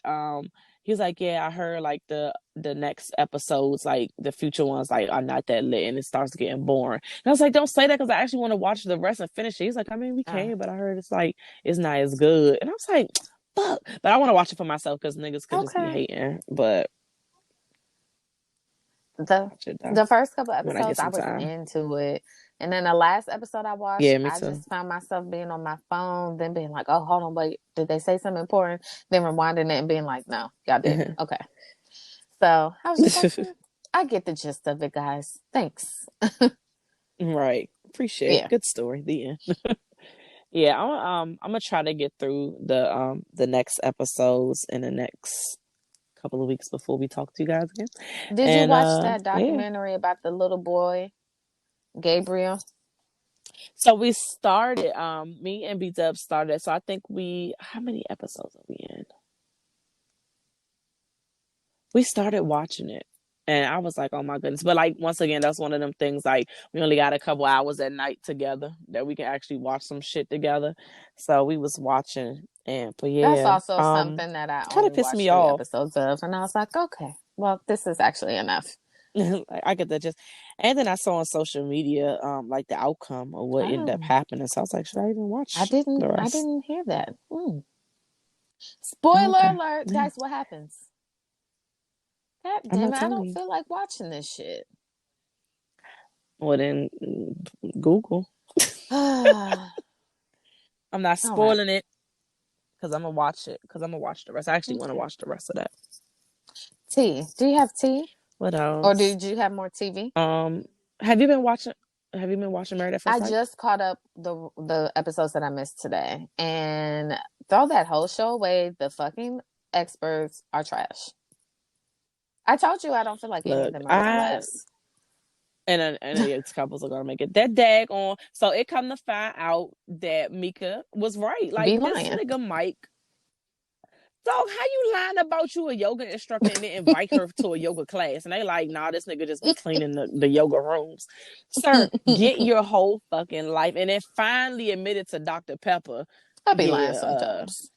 he was like, yeah, I heard like the next episodes, like the future ones, like are not that lit, and it starts getting boring. And I was like, don't say that because I actually want to watch the rest and finish it. He's like, I mean, we can, but I heard it's like it's not as good. And I was like, fuck. But I want to watch it for myself because niggas could just be hating. But the first couple episodes I was into it, and then the last episode I watched, I just found myself being on my phone, then being like, oh, hold on, wait, did they say something important? Then rewinding it and being like, no, y'all didn't. Okay. So I was just like, I get the gist of it, guys. Thanks. Right. Appreciate it. Good story. The end. Yeah, I'm gonna try to get through the next episodes in the next couple of weeks before we talk to you guys again. Did you watch that documentary about the little boy, Gabriel? So we started, me and B-Dub started. So I think how many episodes are we in? We started watching it. And I was like, oh my goodness. But like, once again, that's one of them things, like we only got a couple hours at night together that we can actually watch some shit together. So we was watching, but yeah. That's also something that I only watched 3 episodes of. And I was like, okay, well, this is actually enough. I get that and then I saw on social media, like the outcome of what ended up happening. So I was like, should I even watch the rest? I didn't hear that. Spoiler alert, Dice, what happens? God damn it, I don't feel like watching this shit. Well, then Google. I'm not spoiling it because I'm going to watch it. Because I'm going to watch the rest. I actually want to watch the rest of that. Tea. Do you have tea? What else? Or did you have more TV? Have you been watching Married at First Sight? I just caught up the episodes that I missed today. And throw that whole show away. The fucking experts are trash. I told you I don't feel like any of them are gonna last. And its couples are gonna make it. That daggone. So it come to find out that Mika was right. Like this nigga Mike. So how you lying about you a yoga instructor and then invite her to a yoga class? And they like, nah, this nigga just be cleaning the yoga rooms. Sir, get your whole fucking life. And then finally admitted to Dr. Pepper. I be lying sometimes.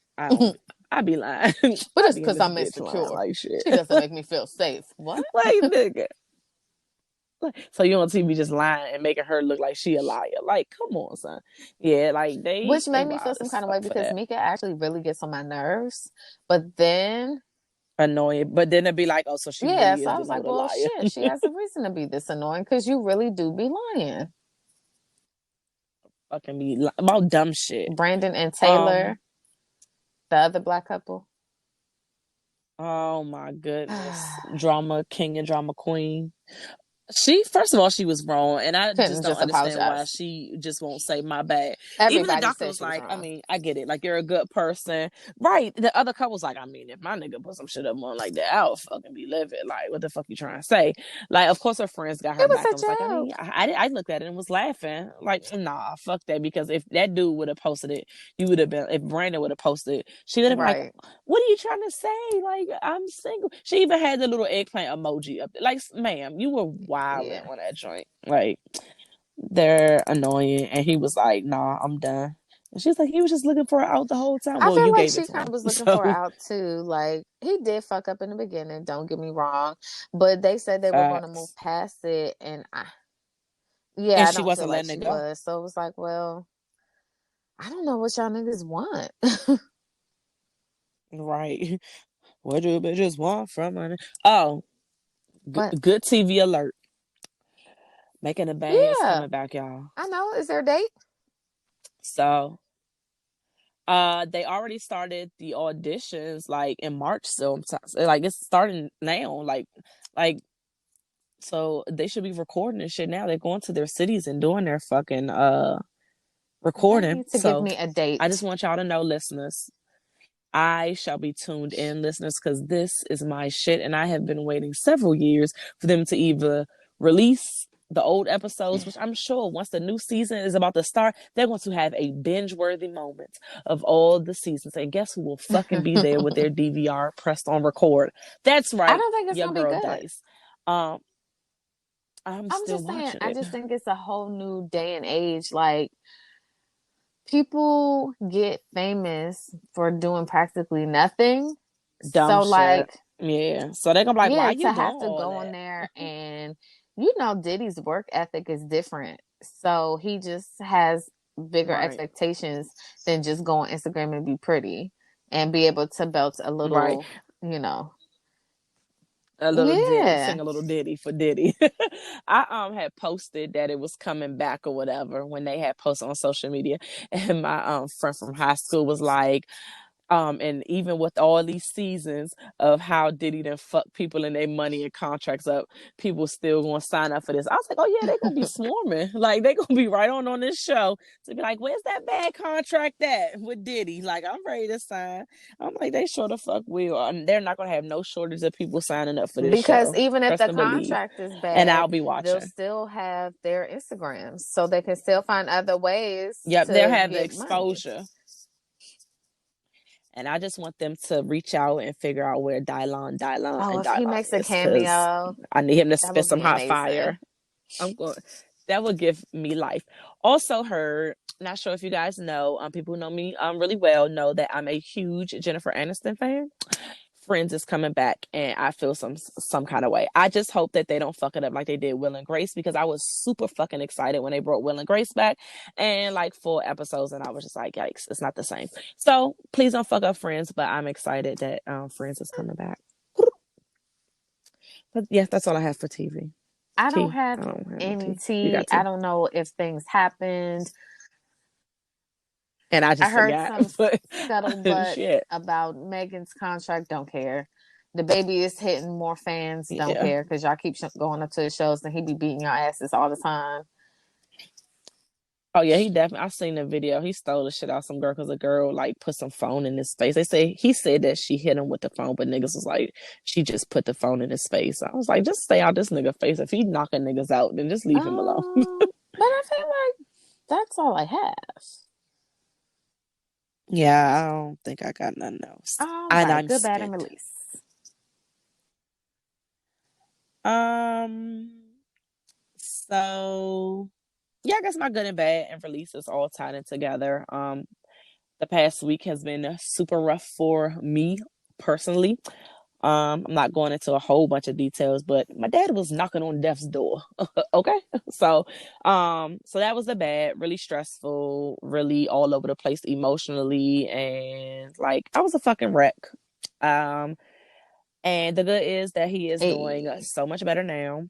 I be lying. But it's because I'm insecure. Like shit. She doesn't make me feel safe. What? Like, nigga. So you on TV just lying and making her look like she a liar. Like, come on, son. Yeah, like which made me feel some kind of way because Mika actually really gets on my nerves. But then annoying. But then it'd be like, oh, so she really so I was like, well, shit, she has a reason to be this annoying because you really do be lying. fucking be about dumb shit. Brandon and Taylor, the other black couple. Oh my goodness. Drama king and drama queen. First of all, she was wrong, and I just Couldn't don't just understand why apologize. she just won't say my bad. Even the Everybody doctor said was she was like, I wrong. mean, I get it, like you're a good person, right? The other couple was like, I mean, if my nigga put some shit up on like that, I'll fucking be livid. Like, what the fuck you trying to say? Like, of course, her friends got her It was back a and was like, I mean, joke. I looked at it and was laughing, like, nah, fuck that, because if that dude would have posted it, you would have been. If Brandon would have posted it, she would have been like, Right. what are you trying to say? Like, I'm single. She even had the little eggplant emoji up there. Like, ma'am, you were wilding Yeah. on that joint. Like, they're annoying. And he was like, nah, I'm done. And she's like, he was just looking for her out the whole time. I Well, feel you like gave it she to kind of him. was looking for her So, out too. Like, he did fuck up in the beginning, don't get me wrong. But they said they were going to move facts. past it. And And I she don't feel wasn't like letting she it go. was. So it was like, well, I don't know what y'all niggas want. Right. What do bitches want from her? Oh, But good TV alert. Making a Bang is yeah, coming back, y'all. I know. Is there a date? So, they already started the auditions like in March. So, like it's starting now. Like so they should be recording and shit now. They're going to their cities and doing their fucking They recording. need to give So me a I just date. want y'all to know, listeners, I shall be tuned in, listeners, because this is my shit, and I have been waiting several years for them to either release the old episodes, which I'm sure once the new season is about to start, they're going to have a binge-worthy moment of all the seasons. And guess who will fucking be there with their I DVR pressed on record? That's right, don't think it's your gonna be girl good. Dice. Um, I'm I'm still just saying, watching I it. just think it's a whole new day and age. Like, people get famous for doing practically nothing. Dumb So, shit. like, Yeah. So they're gonna be like, why yeah, you to doing have to all go on that? there and, you know, Diddy's work ethic is different. So he just has bigger Right. expectations than just go on Instagram and be pretty and be able to belt a Right. little, you know. A little ditty, Yeah. sing a little ditty for Diddy. I had posted that it was coming back or whatever when they had posted on social media, and my friend from high school was like, and even with all these seasons of how Diddy done fuck people and their money and contracts up, people still gonna sign up for this. I was like, oh yeah, they gonna be swarming. Like they gonna be right on this show to be like, where's that bad contract at with Diddy? Like I'm ready to sign. I'm like, they sure the fuck will. And they're not gonna have no shortage of people signing up for this Because show. even if Trust the and believe. contract is And bad, I'll be they'll watching. still have their Instagrams. So they can still find other ways Yep, they'll to have the get money. exposure. And I just want them to reach out and figure out where Oh, and if he Dylon makes a is, because cameo, I need him to that spit would some be hot amazing. fire. I'm going. That would give me life. Also heard. Not sure if you guys know. People who know me really well know that I'm a huge Jennifer Aniston fan. Friends is coming back, and I feel some kind of way. I just hope that they don't fuck it up like they did Will and Grace, because I was super fucking excited when they brought Will and Grace back, and like 4 episodes, and I was just like, yikes, it's not the same. So please don't fuck up Friends, but I'm excited that Friends is coming back. But yeah, that's all I have for TV. I don't Tea. have I don't have no any tea. You tea. got I tea. don't know if things happened. And I I just heard forgot. some But scuttlebutt shit. about Megan's contract. Don't care. The baby is hitting more fans. Don't Yeah. care because y'all keep going up to the shows and he be beating your asses all the time. Oh yeah, he definitely. I seen the video. He stole the shit out of some girl because a girl like put some phone in his face. They say he said that she hit him with the phone, but niggas was like she just put the phone in his face. I was like, just stay out this nigga face. If he knocking niggas out, then just leave him alone. But I feel like that's all I have. Yeah, I don't think I got nothing else. All And right, I'm good, bad, and spent. release. Um. So yeah, I guess my good and bad and release is all tied in together. The past week has been super rough for me personally. I'm not going into a whole bunch of details, but my dad was knocking on death's door. Okay. So that was the bad, really stressful, really all over the place emotionally, and like I was a fucking wreck. Um, and the good is that he is doing Hey, so much better now.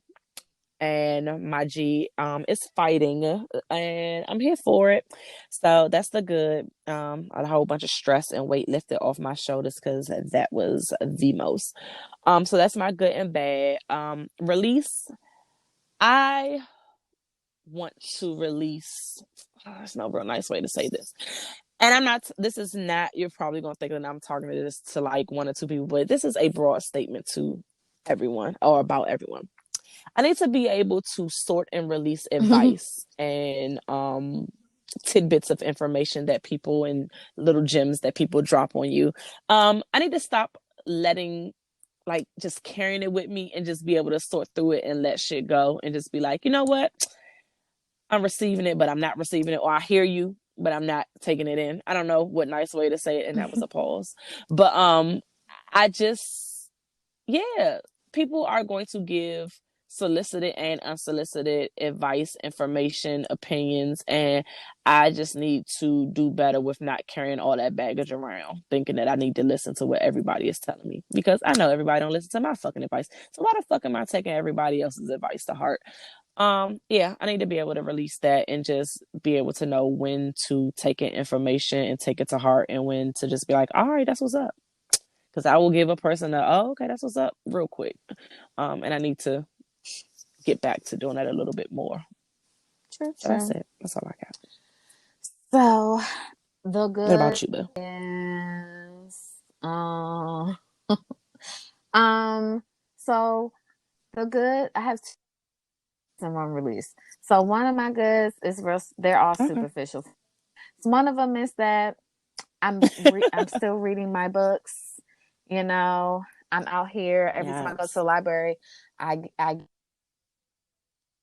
and my G is fighting, and I'm here for it. So that's the good. A whole bunch of stress and weight lifted off my shoulders because that was the most. So that's my good and bad. Release. I want to release. There's no real nice way to say this. And I'm not, this is not, you're probably going to think that I'm targeting this to like one or two people, but this is a broad statement to everyone or about everyone. I need to be able to sort and release advice and tidbits of information that people and little gems that people drop on you. I need to stop letting, like, just carrying it with me and just be able to sort through it and let shit go and just be like, you know what? I'm receiving it, but I'm not receiving it. Or I hear you, but I'm not taking it in. I don't know what nice way to say it. And that was a pause. But I just, yeah, people are going to give solicited and unsolicited advice, information, opinions, and I just need to do better with not carrying all that baggage around, thinking that I need to listen to what everybody is telling me, because I know everybody don't listen to my fucking advice. So why the fuck am I taking everybody else's advice to heart? Yeah, I need to be able to release that and just be able to know when to take in information and take it to heart, and when to just be like, all right, that's what's up. Because I will give a person oh, okay, that's what's up real quick. And I need to get back to doing that a little bit more. True. So that's it. That's all I got. So the good. What about you, Bill? Is so the good, I have two in one release. So one of my goods is real, they're all superficial. So one of them is that I'm still reading my books. You know, I'm out here every time I go to the library.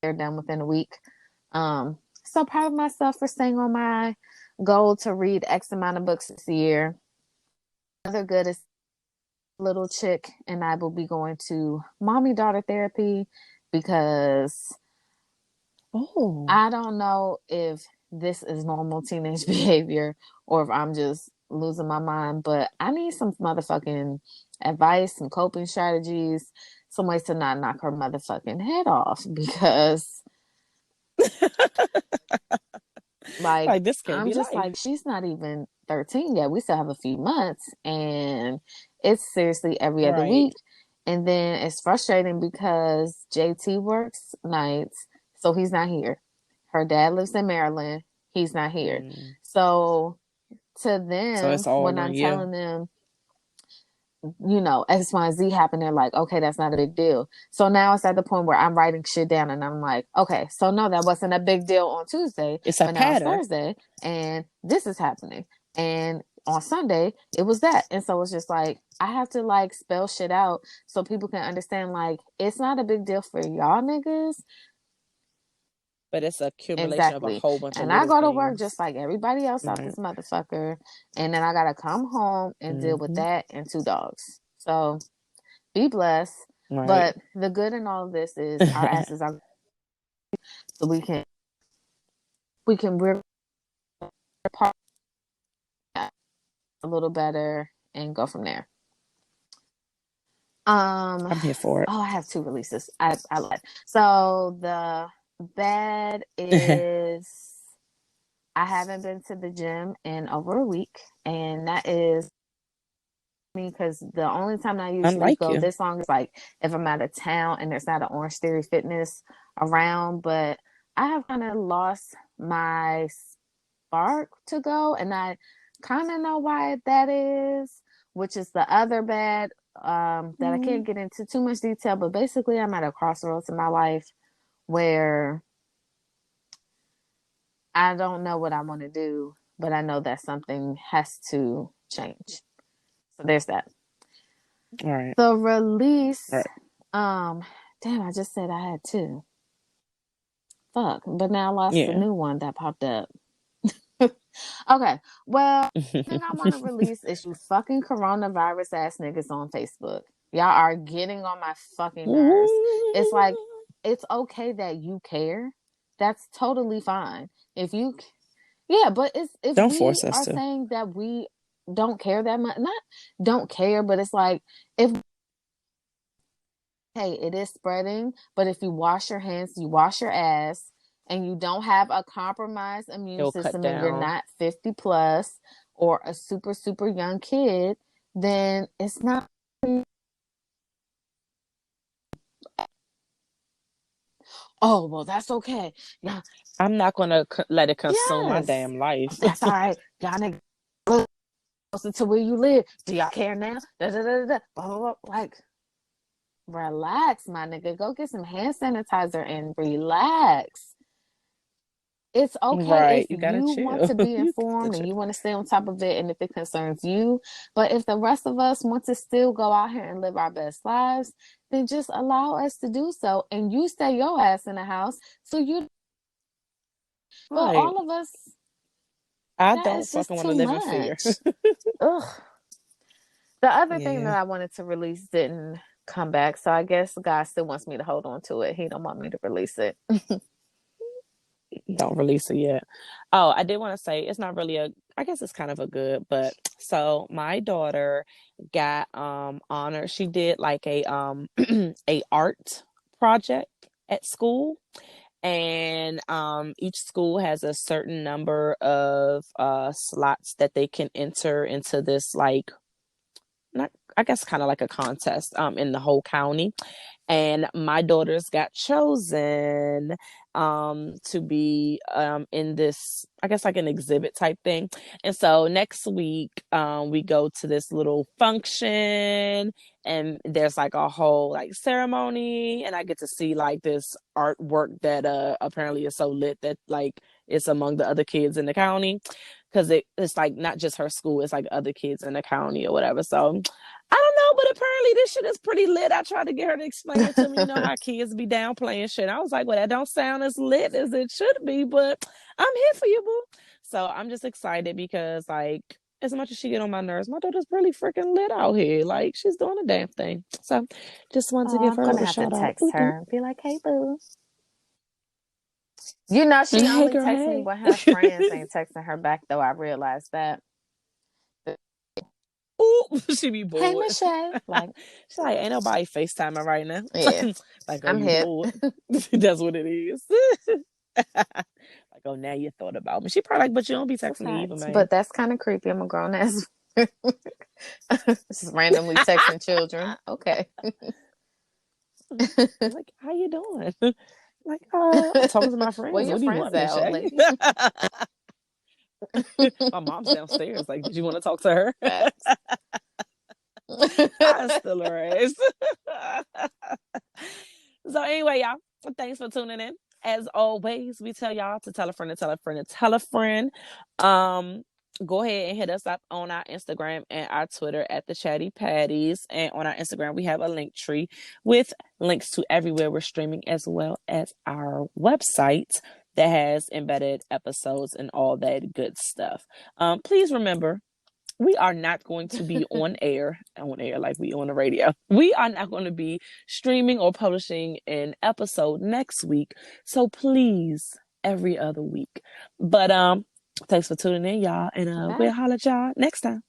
They're done within a week. So proud of myself for staying on my goal to read X amount of books this year. Another good is little chick and I will be going to mommy daughter therapy, because I don't know if this is normal teenage behavior or if I'm just losing my mind, but I need some motherfucking advice, some coping strategies, some ways to not knock her motherfucking head off, because like this can't be just life. Like, she's not even 13 yet. We still have a few months, and it's seriously every other week. And then it's frustrating because JT works nights, so he's not here. Her dad lives in Maryland. He's not here. So to them, so when I'm telling them, you know, X, Y, and Z happened, they're like, okay, that's not a big deal. So now it's at the point where I'm writing shit down and I'm like, okay, so no, that wasn't a big deal on Tuesday. It's a pattern. Now it's Thursday and this is happening. And on Sunday, it was that. And so it's just like, I have to like spell shit out so people can understand, like, it's not a big deal for y'all niggas. But it's accumulation of a whole bunch of things. And I go to work just like everybody else out this motherfucker. And then I got to come home and deal with that and 2 dogs. So be blessed. But the good in all of this is our asses are so we can apart a little better and go from there. I'm here for it. Oh, I have 2 releases. I like. So the bad is I haven't been to the gym in over a week, and that is me, because the only time I usually go this long is like if I'm out of town and there's not an Orange Theory Fitness around. But I have kind of lost my spark to go, and I kind of know why that is, which is the other bad that I can't get into too much detail. But basically, I'm at a crossroads in my life where I don't know what I want to do, but I know that something has to change. So there's that. All right. The release. Right. Damn, I just said I had 2. Fuck. But now I lost the new one that popped up. Okay. Well, the thing I want to release is you fucking coronavirus ass niggas on Facebook. Y'all are getting on my fucking nerves. It's like, it's okay that you care. That's totally fine. If you, but it's, if don't we force us are to. Saying that we don't care that much, not don't care, but it's like, if hey, it is spreading, but if you wash your hands, you wash your ass, and you don't have a compromised immune It'll cut system and you're down. not 50 plus or a super, super young kid, then it's not. Oh, well, that's okay. Yeah. I'm not gonna let it consume my Yes. damn life. That's all right. Y'all niggas closer to where you live. Do y'all care now? Da, da, da, da, blah, blah, blah. Like, relax, my nigga. Go get some hand sanitizer and relax. It's okay if Right. You gotta you want chill. to be You gotta informed and chill. you want to stay on top of it and if it concerns you. But if the rest of us want to still go out here and live our best lives, then just allow us to do so. And you stay your ass in the house. So you, but Right. all of us, I that don't is just fucking want to too live in fear. much. Ugh. The other thing that Yeah. I wanted to release didn't come back. So I guess God still wants me to hold on to it. He don't want me to release it. Don't release it yet. Oh, I did want to say it's not really a, I guess it's kind of a good, but so my daughter got honored. She did like a a art project at school, and each school has a certain number of slots that they can enter into this, like, not, I guess kind of like a contest in the whole county. And my daughters got chosen to be in this, I guess, like an exhibit type thing. And so next week we go to this little function, and there's like a whole like ceremony, and I get to see like this artwork that apparently is so lit that like it's among the other kids in the county, because it's like not just her school, it's like other kids in the county or whatever. So I don't know, but apparently this shit is pretty lit. I tried to get her to explain it to me. You know how kids be down playing shit. I was like, well, that don't sound as lit as it should be, but I'm here for you, boo. So I'm just excited because, like, as much as she get on my nerves, my daughter's really freaking lit out here. Like, she's doing a damn thing. So just wanted to Oh, give I'm her a gonna little have to shout out. text Ooh, ooh. her and be like, hey, boo. You know, she Hey, only girl, texts me hey. when her friends ain't texting her back, though. I realized that. Ooh, she be Hey, bored. Michelle. Like, She's like, ain't nobody FaceTiming right now. yeah, Like, oh, I'm you hip. bored. That's what it is. Like, oh, now you thought about me. She probably like, but you don't be It's a texting me fact. either, man. But that's kind of creepy. I'm a grown ass. Just randomly texting children. Okay. Like, how you doing? Like, talking to my Where friends. your What do you friends want, at, Miss old Shay? lady? My mom's downstairs. Like, did you want to talk to her? Facts. I still her ass. So anyway, y'all, thanks for tuning in. As always, we tell y'all to tell a friend, to tell a friend, to tell a friend. Um, Go ahead and hit us up on our Instagram and our Twitter at the Chatty Patties. And on our Instagram, we have a link tree with links to everywhere we're streaming, as well as our website that has embedded episodes and all that good stuff. Please remember, we are not going to be on air like we on the radio. We are not going to be streaming or publishing an episode next week. So please, every other week. But thanks for tuning in, y'all, and we'll Bye. holler at y'all next time.